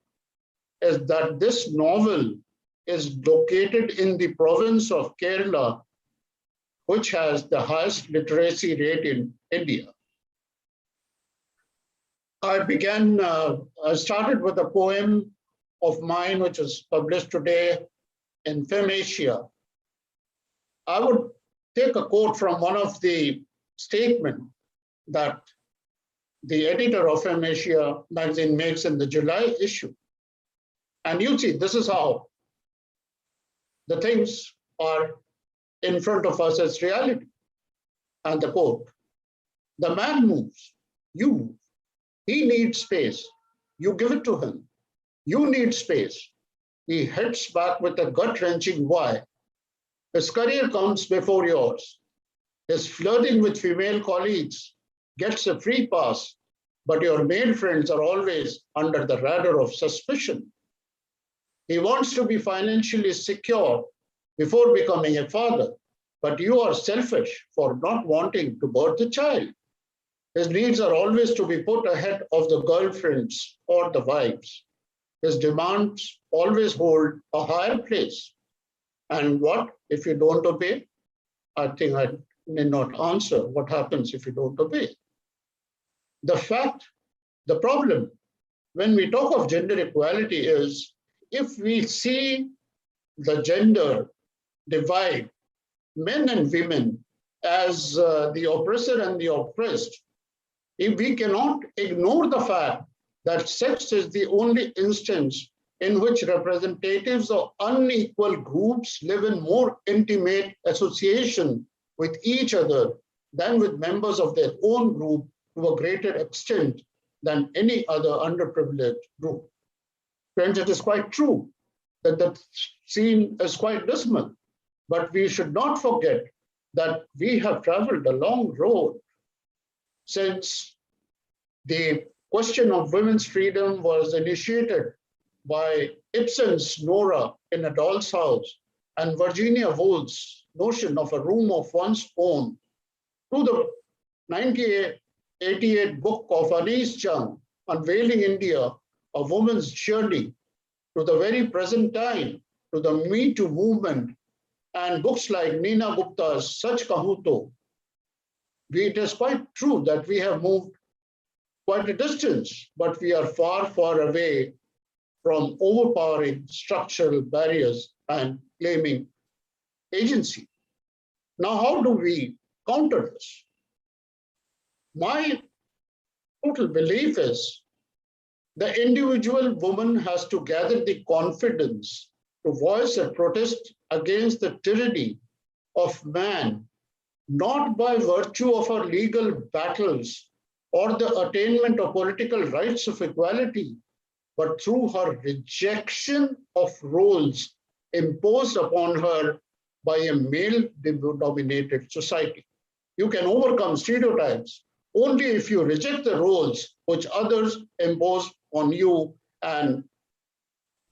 is that this novel is located in the province of Kerala, which has the highest literacy rate in India. I started with a poem of mine, which was published today in FemAsia. I would take a quote from one of the statements that the editor of FemAsia magazine makes in the July issue. And you see, this is how the things are in front of us as reality. And the quote, the man moves, you move. He needs space, you give it to him. You need space. He heads back with a gut-wrenching why. His career comes before yours. His flirting with female colleagues gets a free pass, but your male friends are always under the radar of suspicion. He wants to be financially secure before becoming a father, but you are selfish for not wanting to birth a child. His needs are always to be put ahead of the girlfriends or the wives. His demands always hold a higher place. And what if you don't obey? I think I need not answer what happens if you don't obey. The problem when we talk of gender equality is if we see the gender divide, men and women, as the oppressor and the oppressed, if we cannot ignore the fact that sex is the only instance in which representatives of unequal groups live in more intimate association with each other than with members of their own group to a greater extent than any other underprivileged group. Friends, it is quite true that the scene is quite dismal, but we should not forget that we have traveled a long road since the question of women's freedom was initiated by Ibsen's Nora in a Doll's House and Virginia Woolf's notion of a room of one's own, to the 1988 book of Anis Chand, Unveiling India, A Woman's Journey, to the very present time, to the Me Too movement, and books like Nina Gupta's Sach Kahun To. It is quite true that we have moved quite a distance, but we are far, far away from overpowering structural barriers and claiming agency. Now, how do we counter this? My total belief is the individual woman has to gather the confidence to voice a protest against the tyranny of man, not by virtue of her legal battles or the attainment of political rights of equality, but through her rejection of roles imposed upon her by a male-dominated society. You can overcome stereotypes only if you reject the roles which others impose on you and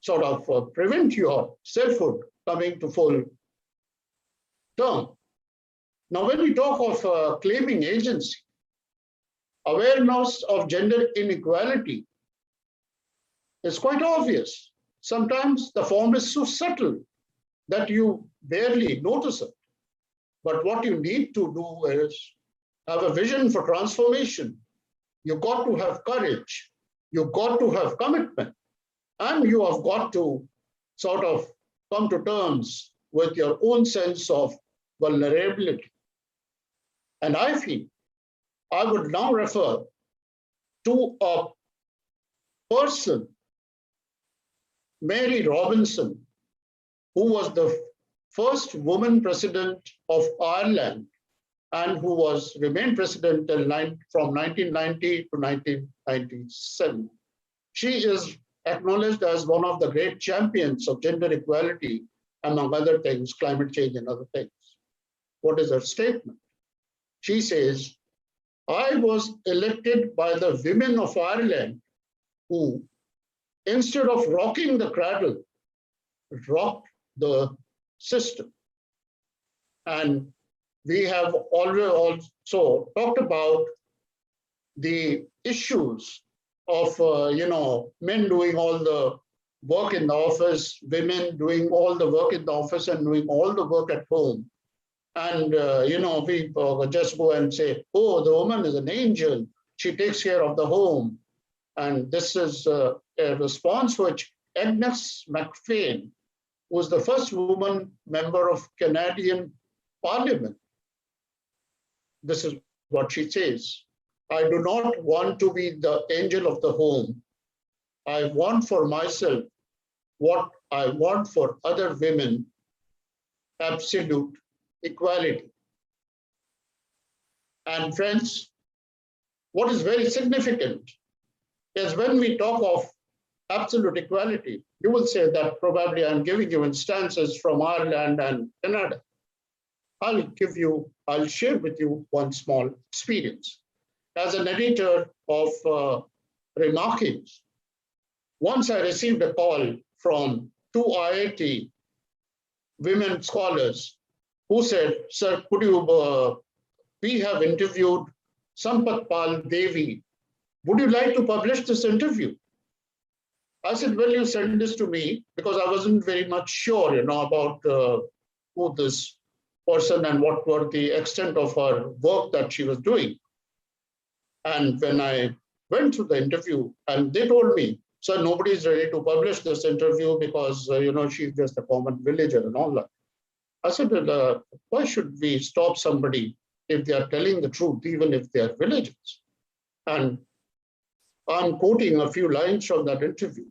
sort of prevent your selfhood coming to full term. Now, when we talk of claiming agency, awareness of gender inequality is quite obvious. Sometimes the form is so subtle that you barely notice it. But what you need to do is have a vision for transformation. You've got to have courage. You've got to have commitment. And you have got to sort of come to terms with your own sense of vulnerability. And I feel I would now refer to a person, Mary Robinson, who was the first woman president of Ireland and who remained president from 1990 to 1997. She is acknowledged as one of the great champions of gender equality, among other things, climate change and other things. What is her statement? She says, I was elected by the women of Ireland who, instead of rocking the cradle, rocked the system. And we have already also talked about the issues of men doing all the work in the office, women doing all the work in the office and doing all the work at home. And we just go and say, oh, the woman is an angel. She takes care of the home. And this is a response which Agnes MacPhail, who was the first woman member of Canadian Parliament. This is what she says. I do not want to be the angel of the home. I want for myself what I want for other women, absolute equality. And friends, what is very significant is when we talk of absolute equality, you will say that probably I'm giving you instances from Ireland and Canada. I'll share with you one small experience. As an editor of Remarkings, once I received a call from two IIT women scholars who said, sir, could you, we have interviewed Sampath Pal Devi. Would you like to publish this interview? I said, well, you send this to me because I wasn't very much sure, about who this person and what were the extent of her work that she was doing. And when I went through the interview and they told me, sir, nobody is ready to publish this interview because, she's just a common villager and all that. I said, why should we stop somebody if they are telling the truth, even if they are villagers? And I'm quoting a few lines from that interview.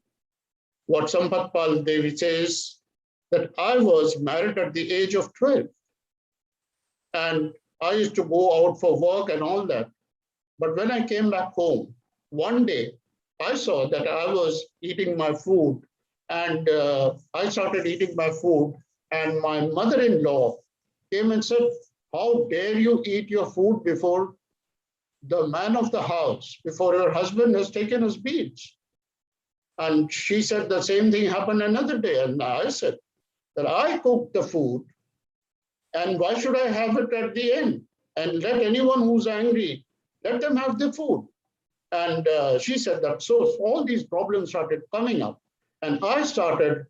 What Sampath Pal Devi says, that I was married at the age of 12. And I used to go out for work and all that. But when I came back home, one day I saw that I was eating my food and I started eating my food and my mother-in-law came and said, how dare you eat your food before the man of the house, before your husband has taken his beads? And she said the same thing happened another day. And I said that I cooked the food and why should I have it at the end? And let anyone who's angry, let them have the food. And she said that. So all these problems started coming up. And I started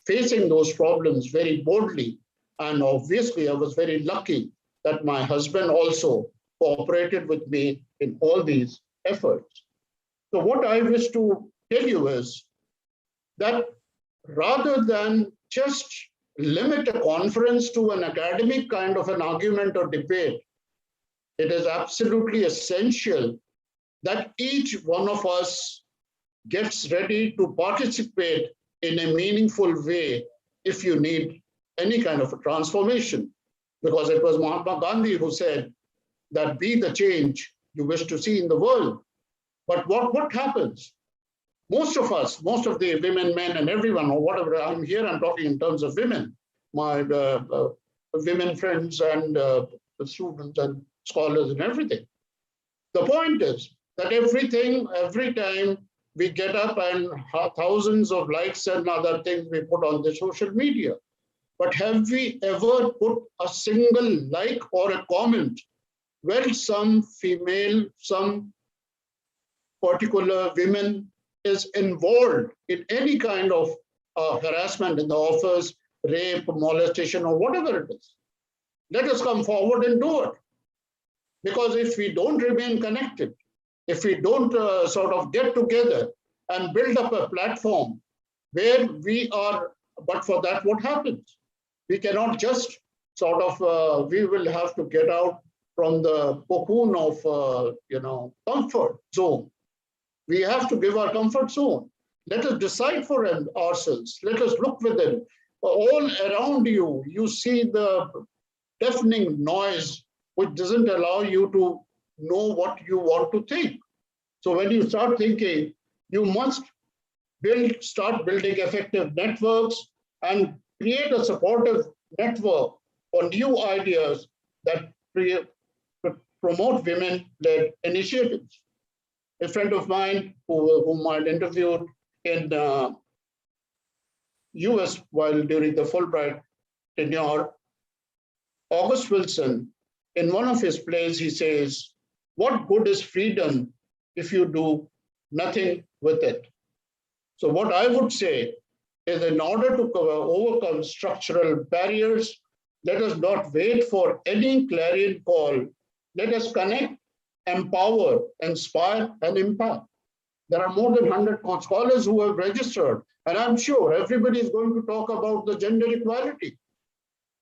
facing those problems very boldly. And obviously, I was very lucky that my husband also cooperated with me in all these efforts. So what I wish to tell you is that rather than just limit a conference to an academic kind of an argument or debate, it is absolutely essential that each one of us gets ready to participate in a meaningful way if you need any kind of a transformation. Because it was Mahatma Gandhi who said that be the change you wish to see in the world. But what happens? Most of us, most of the women, men, and everyone, or whatever, I'm talking in terms of women, my women friends and students and scholars and everything. The point is that every time we get up and thousands of likes and other things we put on the social media. But have we ever put a single like or a comment where some female, some particular women is involved in any kind of harassment in the office, rape, molestation, or whatever it is? Let us come forward and do it. Because if we don't remain connected, if we don't sort of get together and build up a platform where we are, but for that, what happens? We cannot just sort of, we will have to get out from the cocoon of, comfort zone. We have to give our comfort zone. Let us decide for ourselves. Let us look within. All around you, you see the deafening noise which doesn't allow you to know what you want to think. So when you start thinking, you must start building effective networks and create a supportive network for new ideas that promote women-led initiatives. A friend of mine whom I interviewed in US while during the Fulbright tenure, August Wilson, in one of his plays, he says, what good is freedom if you do nothing with it? So what I would say is in order to overcome structural barriers, let us not wait for any clarion call. Let us connect, empower, inspire, and impact. There are more than 100 scholars who have registered, and I'm sure everybody is going to talk about the gender equality.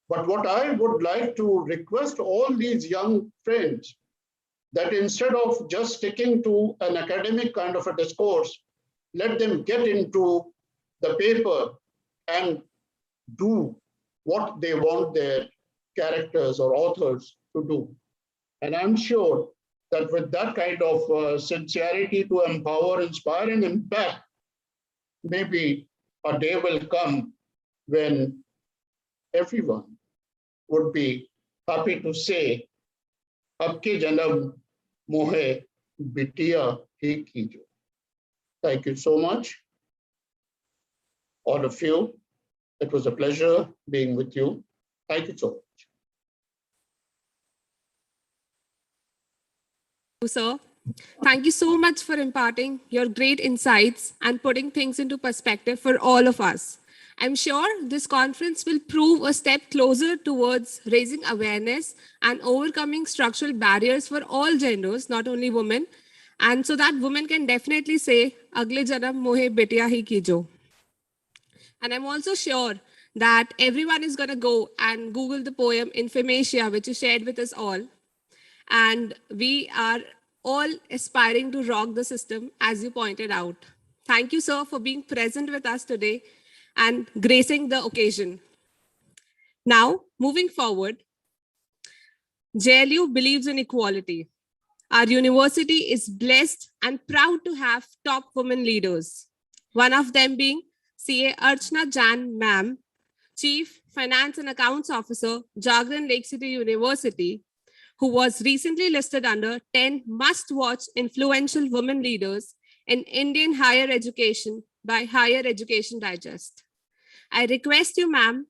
But what I would like to request all these young friends, that instead of just sticking to an academic kind of a discourse, let them get into the paper and do what they want their characters or authors to do. And I'm sure that with that kind of sincerity to empower, inspire, and impact, maybe a day will come when everyone would be happy to say, "Abke janam mohe bitiya hi kijo." Thank you so much, all of you. It was a pleasure being with you. Thank you so much. Sir, thank you so much for imparting your great insights and putting things into perspective for all of us. I'm sure this conference will prove a step closer towards raising awareness and overcoming structural barriers for all genders, not only women. And so that woman can definitely say, Agle janam mohe betiya hi kijo. And I'm also sure that everyone is going to go and Google the poem Informatia, which is shared with us all. And we are all aspiring to rock the system, as you pointed out. Thank you, sir, for being present with us today and gracing the occasion. Now, moving forward, JLU believes in equality. Our university is blessed and proud to have top women leaders. One of them being CA Archana Jan Ma'am, Chief Finance and Accounts Officer, Jagran Lake City University, who was recently listed under 10 must-watch influential women leaders in Indian higher education by Higher Education Digest. I request you, ma'am,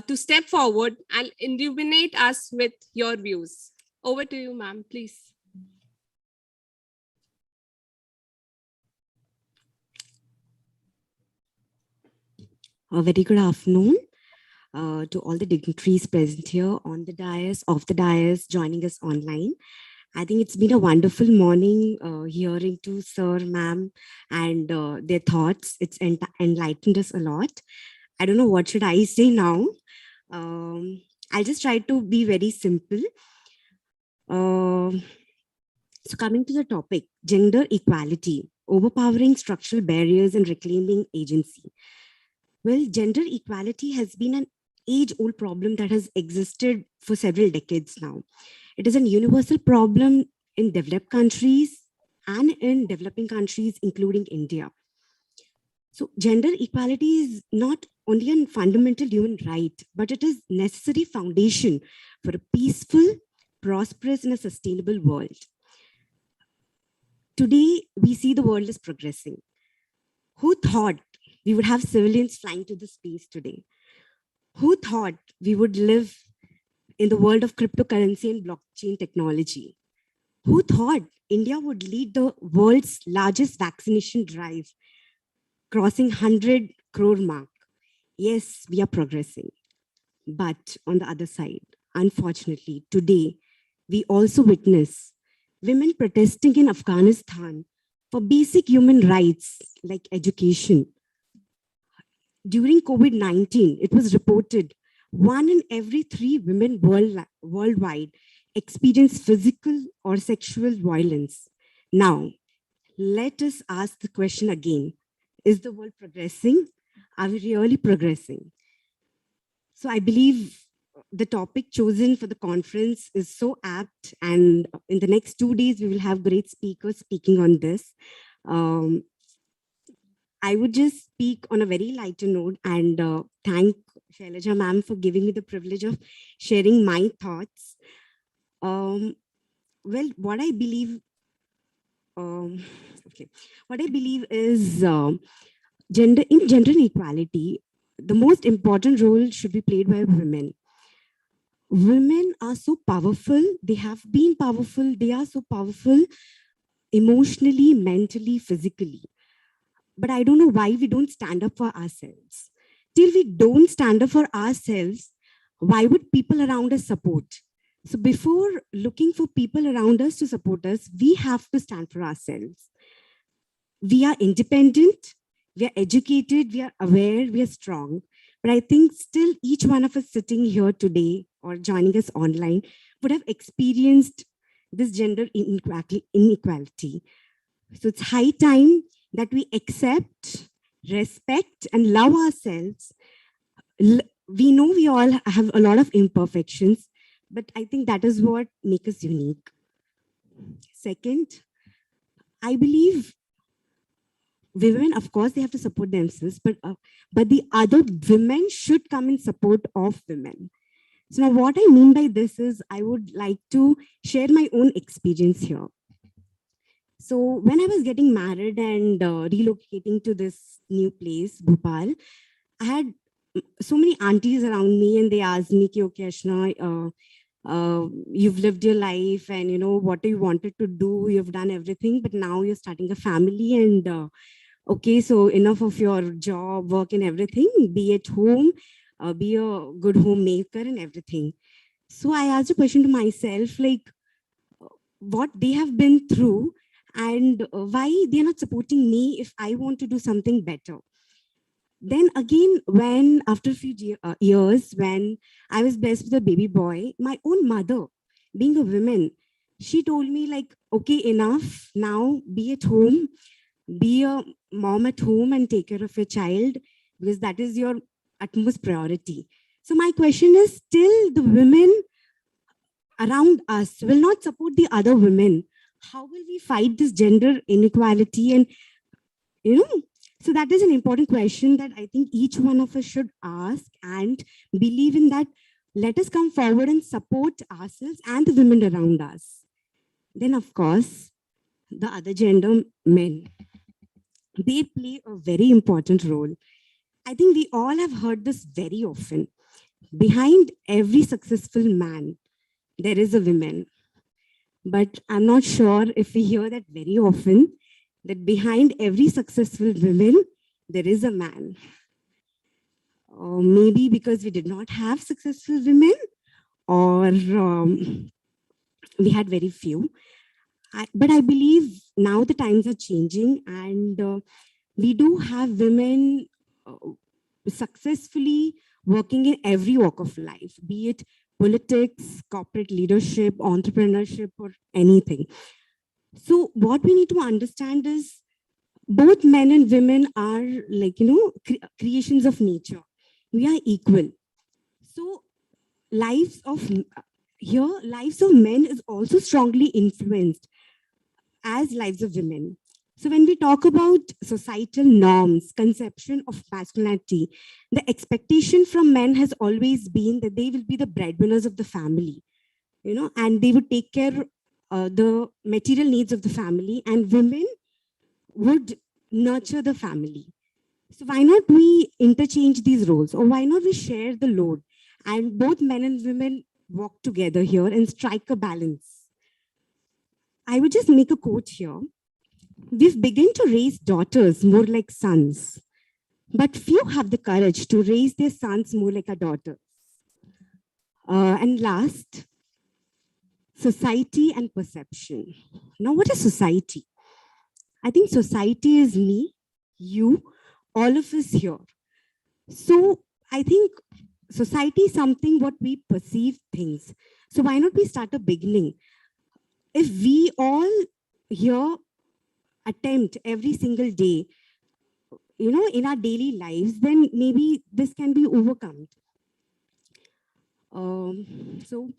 to step forward and illuminate us with your views. Over to you, ma'am, please. A very good afternoon to all the dignitaries present here on the dais, off the dais, joining us online. I think it's been a wonderful morning hearing to Sir, Ma'am, and their thoughts. It's enlightened us a lot. I don't know what should I say now. I'll just try to be very simple. So coming to the topic, gender equality, overpowering structural barriers and reclaiming agency. Well, gender equality has been an age-old problem that has existed for several decades now. It is a universal problem in developed countries and in developing countries, including India. So gender equality is not only a fundamental human right, but it is necessary foundation for a peaceful, prosperous, and a sustainable world. Today, we see the world is progressing. Who thought we would have civilians flying to the space today? Who thought we would live in the world of cryptocurrency and blockchain technology? Who thought India would lead the world's largest vaccination drive, crossing 100 crore mark? Yes, we are progressing. But on the other side, unfortunately, today, we also witness women protesting in Afghanistan for basic human rights like education. During COVID-19, it was reported 1 in every 3 women worldwide experience physical or sexual violence. Now, let us ask the question again. Is the world progressing? Are we really progressing? So I believe the topic chosen for the conference is so apt, and in the next 2 days, we will have great speakers speaking on this. I would just speak on a very lighter note and thank Shailaja ma'am for giving me the privilege of sharing my thoughts. Well, what I believe, what I believe is gender inequality, the most important role should be played by women. Women are so powerful. They have been powerful. They are so powerful emotionally, mentally, physically. But I don't know why we don't stand up for ourselves. Till we don't stand up for ourselves, why would people around us support? So before looking for people around us to support us, we have to stand for ourselves. We are independent, we are educated, we are aware, we are strong. But I think still each one of us sitting here today or joining us online would have experienced this gender inequality. So it's high time that we accept, respect, and love ourselves. We know we all have a lot of imperfections, but I think that is what makes us unique. Second, I believe women, of course, they have to support themselves, but the other women should come in support of women. So now what I mean by this is I would like to share my own experience here. So when I was getting married and relocating to this new place, Bhopal, I had so many aunties around me and they asked me, okay, Ashna, you've lived your life and you know what you wanted to do, you've done everything, but now you're starting a family and okay, so enough of your job, work and everything, be at home, be a good homemaker and everything. So I asked a question to myself, like what they have been through and why they're not supporting me if I want to do something better. Then again, when after a few years, when I was blessed with a baby boy, my own mother, being a woman, she told me like, okay, enough now, be at home, be a mom at home and take care of your child, because that is your utmost priority. So my question is, still the women around us will not support the other women. How will we fight this gender inequality? And, so that is an important question that I think each one of us should ask and believe in that. Let us come forward and support ourselves and the women around us. Then, of course, the other gender, men, they play a very important role. I think we all have heard this very often. Behind every successful man, there is a woman. But I'm not sure if we hear that very often, that behind every successful woman, there is a man. Or maybe because we did not have successful women, or we had very few. But I believe now the times are changing, and we do have women successfully working in every walk of life, be it politics, corporate leadership, entrepreneurship, or anything. So what we need to understand is both men and women are like, creations of nature. We are equal. So lives of men is also strongly influenced as lives of women. So when we talk about societal norms, conception of masculinity, the expectation from men has always been that they will be the breadwinners of the family, and they would take care the material needs of the family, and women would nurture the family. So why not we interchange these roles, or why not we share the load, and both men and women walk together here and strike a balance? I would just make a quote here. We've begun to raise daughters more like sons, but few have the courage to raise their sons more like a daughter. And last, society and perception. Now, what is society? I think society is me, you, all of us here. So I think society is something what we perceive things. So why not we start a beginning? If we all here attempt every single day, in our daily lives, then maybe this can be overcome. So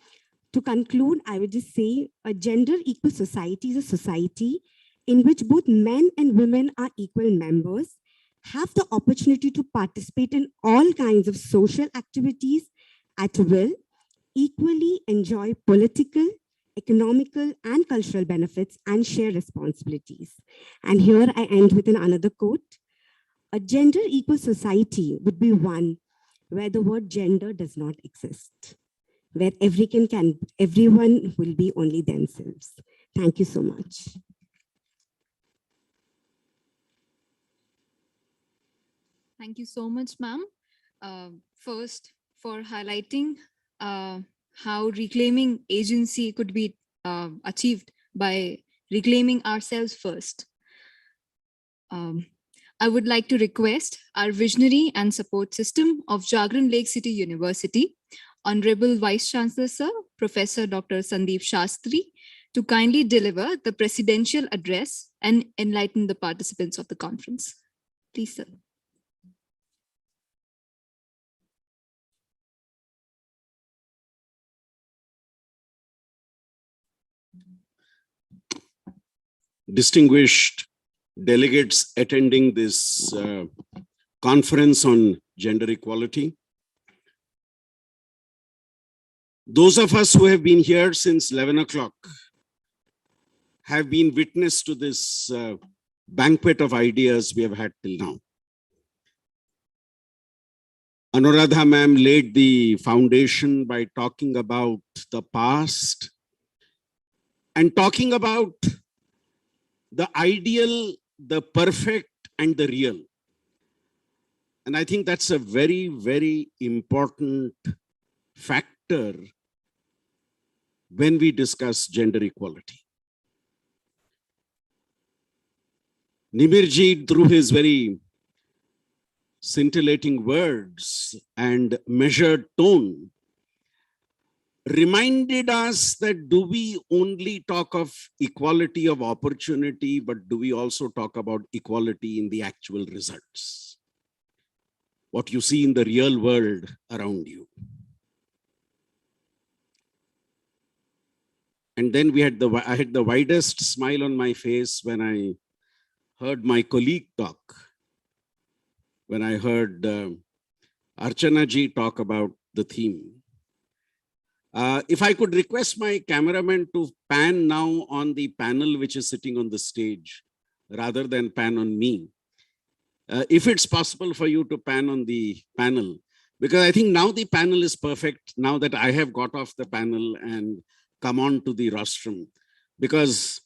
to conclude, I would just say a gender equal society is a society in which both men and women are equal members, have the opportunity to participate in all kinds of social activities at will, equally enjoy political, economical, and cultural benefits, and share responsibilities. And here I end with another quote. A gender equal society would be one where the word gender does not exist, where everyone will be only themselves. Thank you so much. Thank you so much, ma'am. First, for highlighting how reclaiming agency could be achieved by reclaiming ourselves first. I would like to request our visionary and support system of Jagran Lake City University, Honorable Vice Chancellor Sir, Professor Dr. Sandeep Shastri, to kindly deliver the presidential address and enlighten the participants of the conference. Please, sir. Distinguished delegates attending this conference on gender equality. Those of us who have been here since 11 o'clock have been witness to this banquet of ideas we have had till now. Anuradha ma'am laid the foundation by talking about the past and talking about the ideal, the perfect, and the real. And I think that's a very, very important factor when we discuss gender equality. Nimirji, through his very scintillating words and measured tone, reminded us that do we only talk of equality of opportunity, but do we also talk about equality in the actual results? What you see in the real world around you. And then I had the widest smile on my face when I heard my colleague talk, when I heard Archana ji talk about the theme. If I could request my cameraman to pan now on the panel which is sitting on the stage, rather than pan on me. If it's possible for you to pan on the panel, because I think now the panel is perfect, now that I have got off the panel and come on to the rostrum. Because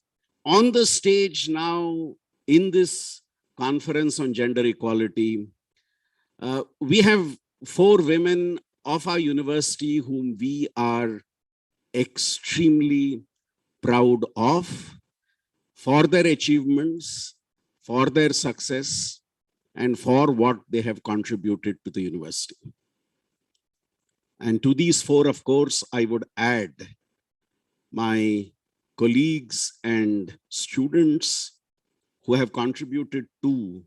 on the stage now, in this conference on gender equality, we have 4 women of our university whom we are extremely proud of for their achievements, for their success, and for what they have contributed to the university. And to these 4, of course, I would add my colleagues and students who have contributed to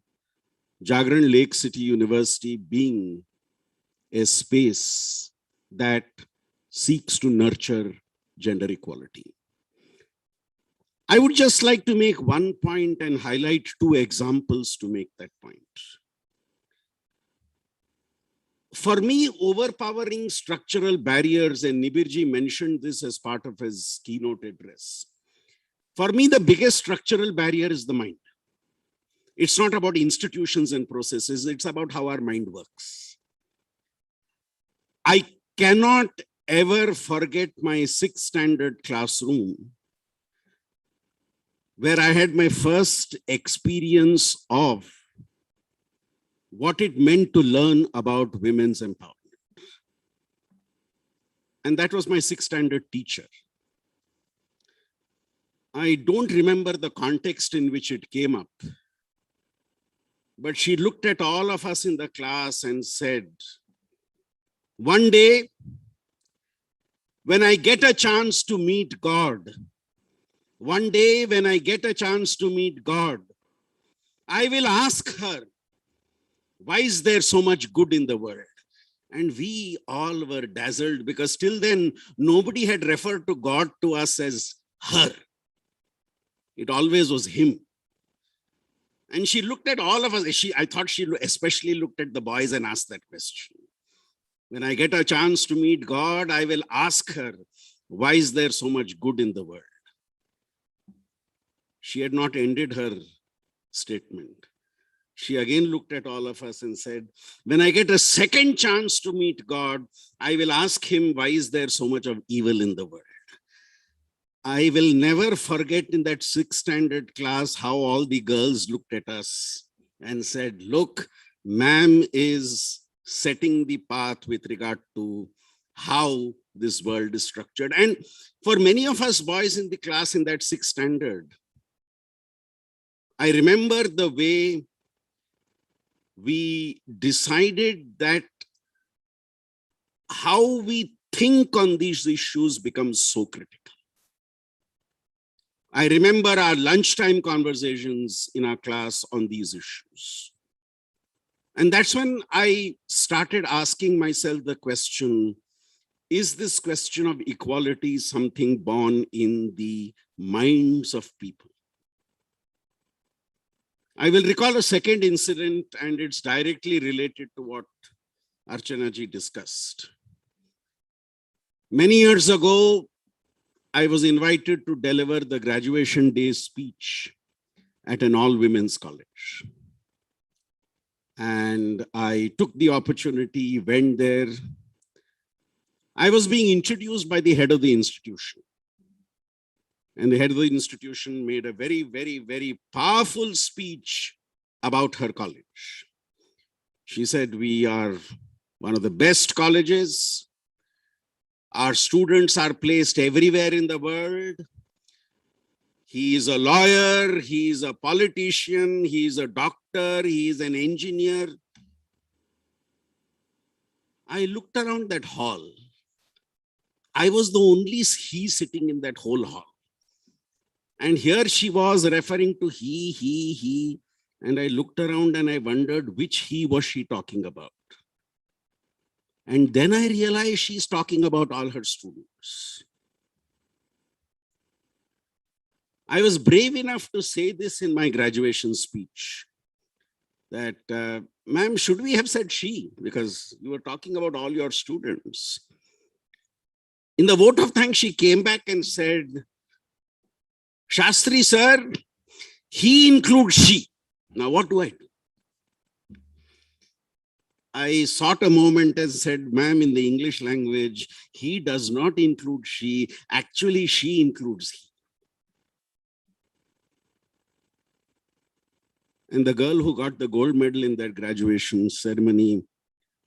Jagran Lake City University being a space that seeks to nurture gender equality. I would just like to make one point and highlight 2 examples to make that point. For me, overpowering structural barriers, and Nibirji mentioned this as part of his keynote address. For me, the biggest structural barrier is the mind. It's not about institutions and processes, it's about how our mind works. I cannot ever forget my 6th standard classroom, where I had my first experience of what it meant to learn about women's empowerment. And that was my 6th standard teacher. I don't remember the context in which it came up, but she looked at all of us in the class and said, one day, when I get a chance to meet God, one day when I get a chance to meet God, I will ask her, why is there so much good in the world? And we all were dazzled because till then, nobody had referred to God to us as her. It always was him. And she looked at all of us. I thought she especially looked at the boys and asked that question. When I get a chance to meet God, I will ask her, why is there so much good in the world? She had not ended her statement. She again looked at all of us and said, when I get a second chance to meet God, I will ask him, why is there so much of evil in the world? I will never forget in that 6th standard class how all the girls looked at us and said, look, ma'am is setting the path with regard to how this world is structured. And for many of us boys in the class in that 6th standard, I remember the way we decided that how we think on these issues becomes so critical. I remember our lunchtime conversations in our class on these issues. And that's when I started asking myself the question, is this question of equality something born in the minds of people? I will recall a second incident, and it's directly related to what Archana ji discussed. Many years ago, I was invited to deliver the graduation day speech at an all-women's college. And I took the opportunity, went there. I was being introduced by the head of the institution. And the head of the institution made a very, very, very powerful speech about her college. She said, we are one of the best colleges. Our students are placed everywhere in the world. He is a lawyer, he is a politician, he is a doctor, he is an engineer. I looked around that hall. I was the only he sitting in that whole hall. And here she was referring to he. And I looked around and I wondered which he was she talking about. And then I realized she's talking about all her students. I was brave enough to say this in my graduation speech, that, ma'am, should we have said she? Because you were talking about all your students. In the vote of thanks, she came back and said, Shastri sir, he includes she. Now what do I do? I sought a moment and said, ma'am, in the English language, he does not include she. Actually, she includes he. And the girl who got the gold medal in that graduation ceremony,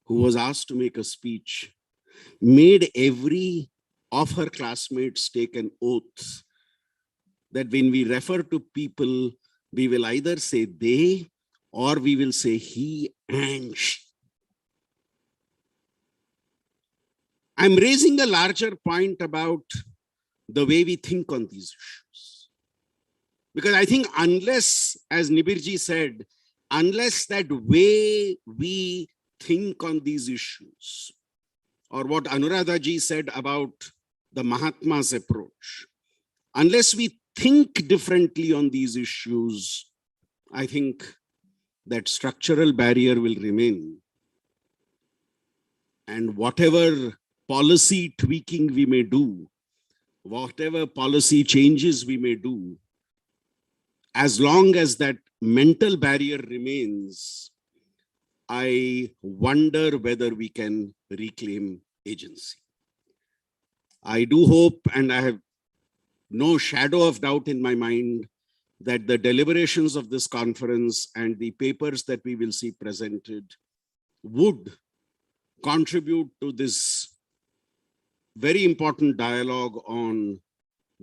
who was asked to make a speech, made every of her classmates take an oath that when we refer to people, we will either say they or we will say he and she. I'm raising a larger point about the way we think on these issues. Because I think unless, as Nibirji said, unless that way we think on these issues, or what Anuradha ji said about the Mahatma's approach, unless we think differently on these issues, I think that structural barrier will remain. And whatever policy tweaking we may do, whatever policy changes we may do, as long as that mental barrier remains, I wonder whether we can reclaim agency. I do hope, and I have no shadow of doubt in my mind, that the deliberations of this conference and the papers that we will see presented would contribute to this very important dialogue on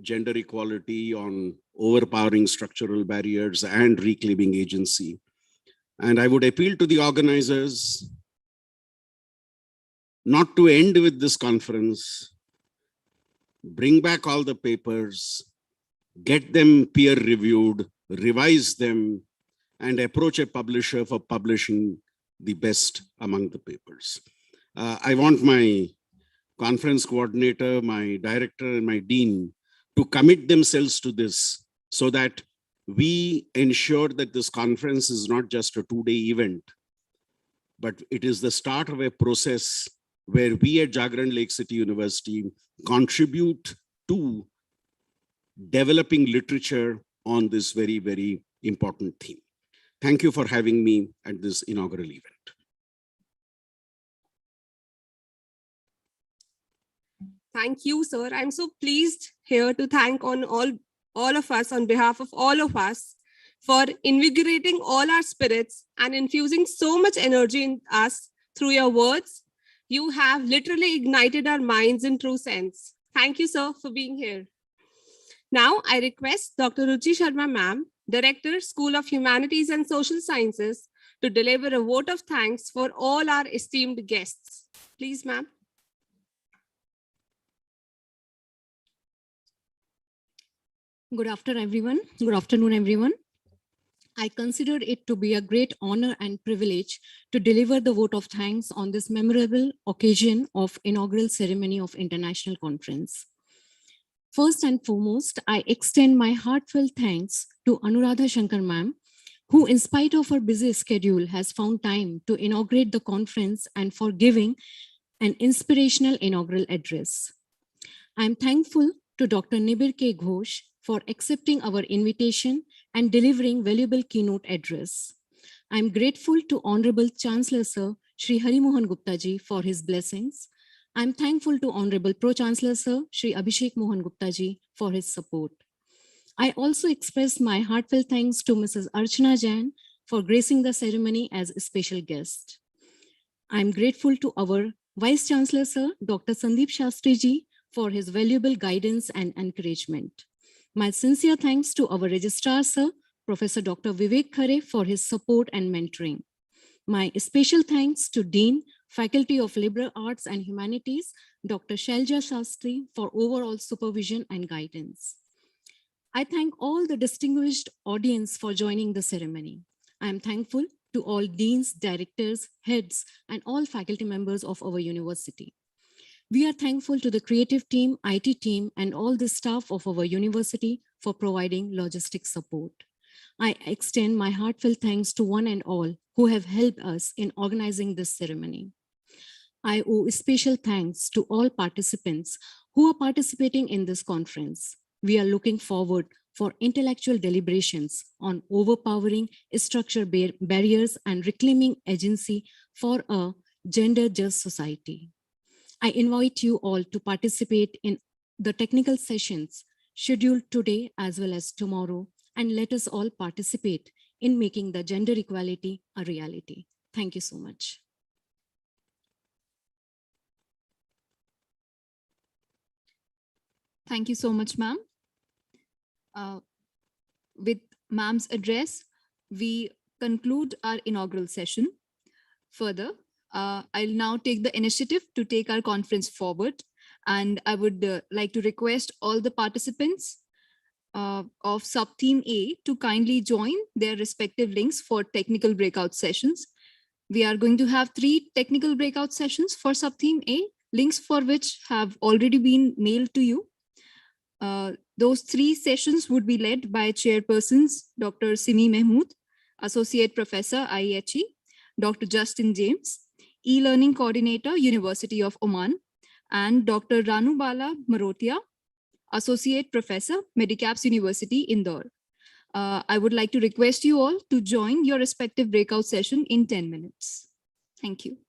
gender equality, on overpowering structural barriers and reclaiming agency. And I would appeal to the organizers not to end with this conference, bring back all the papers, get them peer reviewed, revise them, and approach a publisher for publishing the best among the papers. I want my conference coordinator, my director, and my dean to commit themselves to this so that we ensure that this conference is not just a two-day event, but it is the start of a process where we at Jagran Lake City University contribute to developing literature on this very, very important theme. Thank you for having me at this inaugural event. Thank you, sir. I'm so pleased here to thank on all of us, on behalf of all of us, for invigorating all our spirits and infusing so much energy in us through your words. You have literally ignited our minds in true sense. Thank you, sir, for being here. Now, I request Dr. Ruchi Sharma ma'am, Director, School of Humanities and Social Sciences, to deliver a vote of thanks for all our esteemed guests. Please, ma'am. Good afternoon, everyone. I consider it to be a great honor and privilege to deliver the vote of thanks on this memorable occasion of inaugural ceremony of International Conference. First and foremost, I extend my heartfelt thanks to Anuradha Shankar ma'am, who in spite of her busy schedule has found time to inaugurate the conference and for giving an inspirational inaugural address. I am thankful to Dr. Nibir K. Ghosh for accepting our invitation and delivering valuable keynote address. I am grateful to Honorable Chancellor Sir Shri Hari Mohan Gupta ji for his blessings. I am thankful to Honorable Pro-Chancellor Sir Shri Abhishek Mohan Gupta ji for his support. I also express my heartfelt thanks to Mrs. Archana Jain for gracing the ceremony as a special guest. I am grateful to our Vice Chancellor Sir Dr. Sandeep Shastri ji for his valuable guidance and encouragement. My sincere thanks to our Registrar Sir, Professor Dr. Vivek Khare, for his support and mentoring. My special thanks to Dean, Faculty of Liberal Arts and Humanities, Dr. Shelja Shastri, for overall supervision and guidance. I thank all the distinguished audience for joining the ceremony. I am thankful to all deans, directors, heads, and all faculty members of our university. We are thankful to the creative team, IT team, and all the staff of our university for providing logistic support. I extend my heartfelt thanks to one and all who have helped us in organizing this ceremony. I owe special thanks to all participants who are participating in this conference. We are looking forward for intellectual deliberations on overpowering structural barriers and reclaiming agency for a gender-just society. I invite you all to participate in the technical sessions scheduled today as well as tomorrow, and let us all participate in making the gender equality a reality. Thank you so much. Thank you so much, ma'am. With ma'am's address, we conclude our inaugural session. Further, I'll now take the initiative to take our conference forward, and I would like to request all the participants of sub-theme A to kindly join their respective links for technical breakout sessions. We are going to have 3 technical breakout sessions for sub-theme A, links for which have already been mailed to you. Those 3 sessions would be led by chairpersons Dr. Simi Mahmood, Associate Professor, IHE, Dr. Justin James, E-Learning Coordinator, University of Oman, and Dr. Ranu Bala Marotia, Associate Professor, Medicaps University, Indore. I would like to request you all to join your respective breakout session in 10 minutes. Thank you.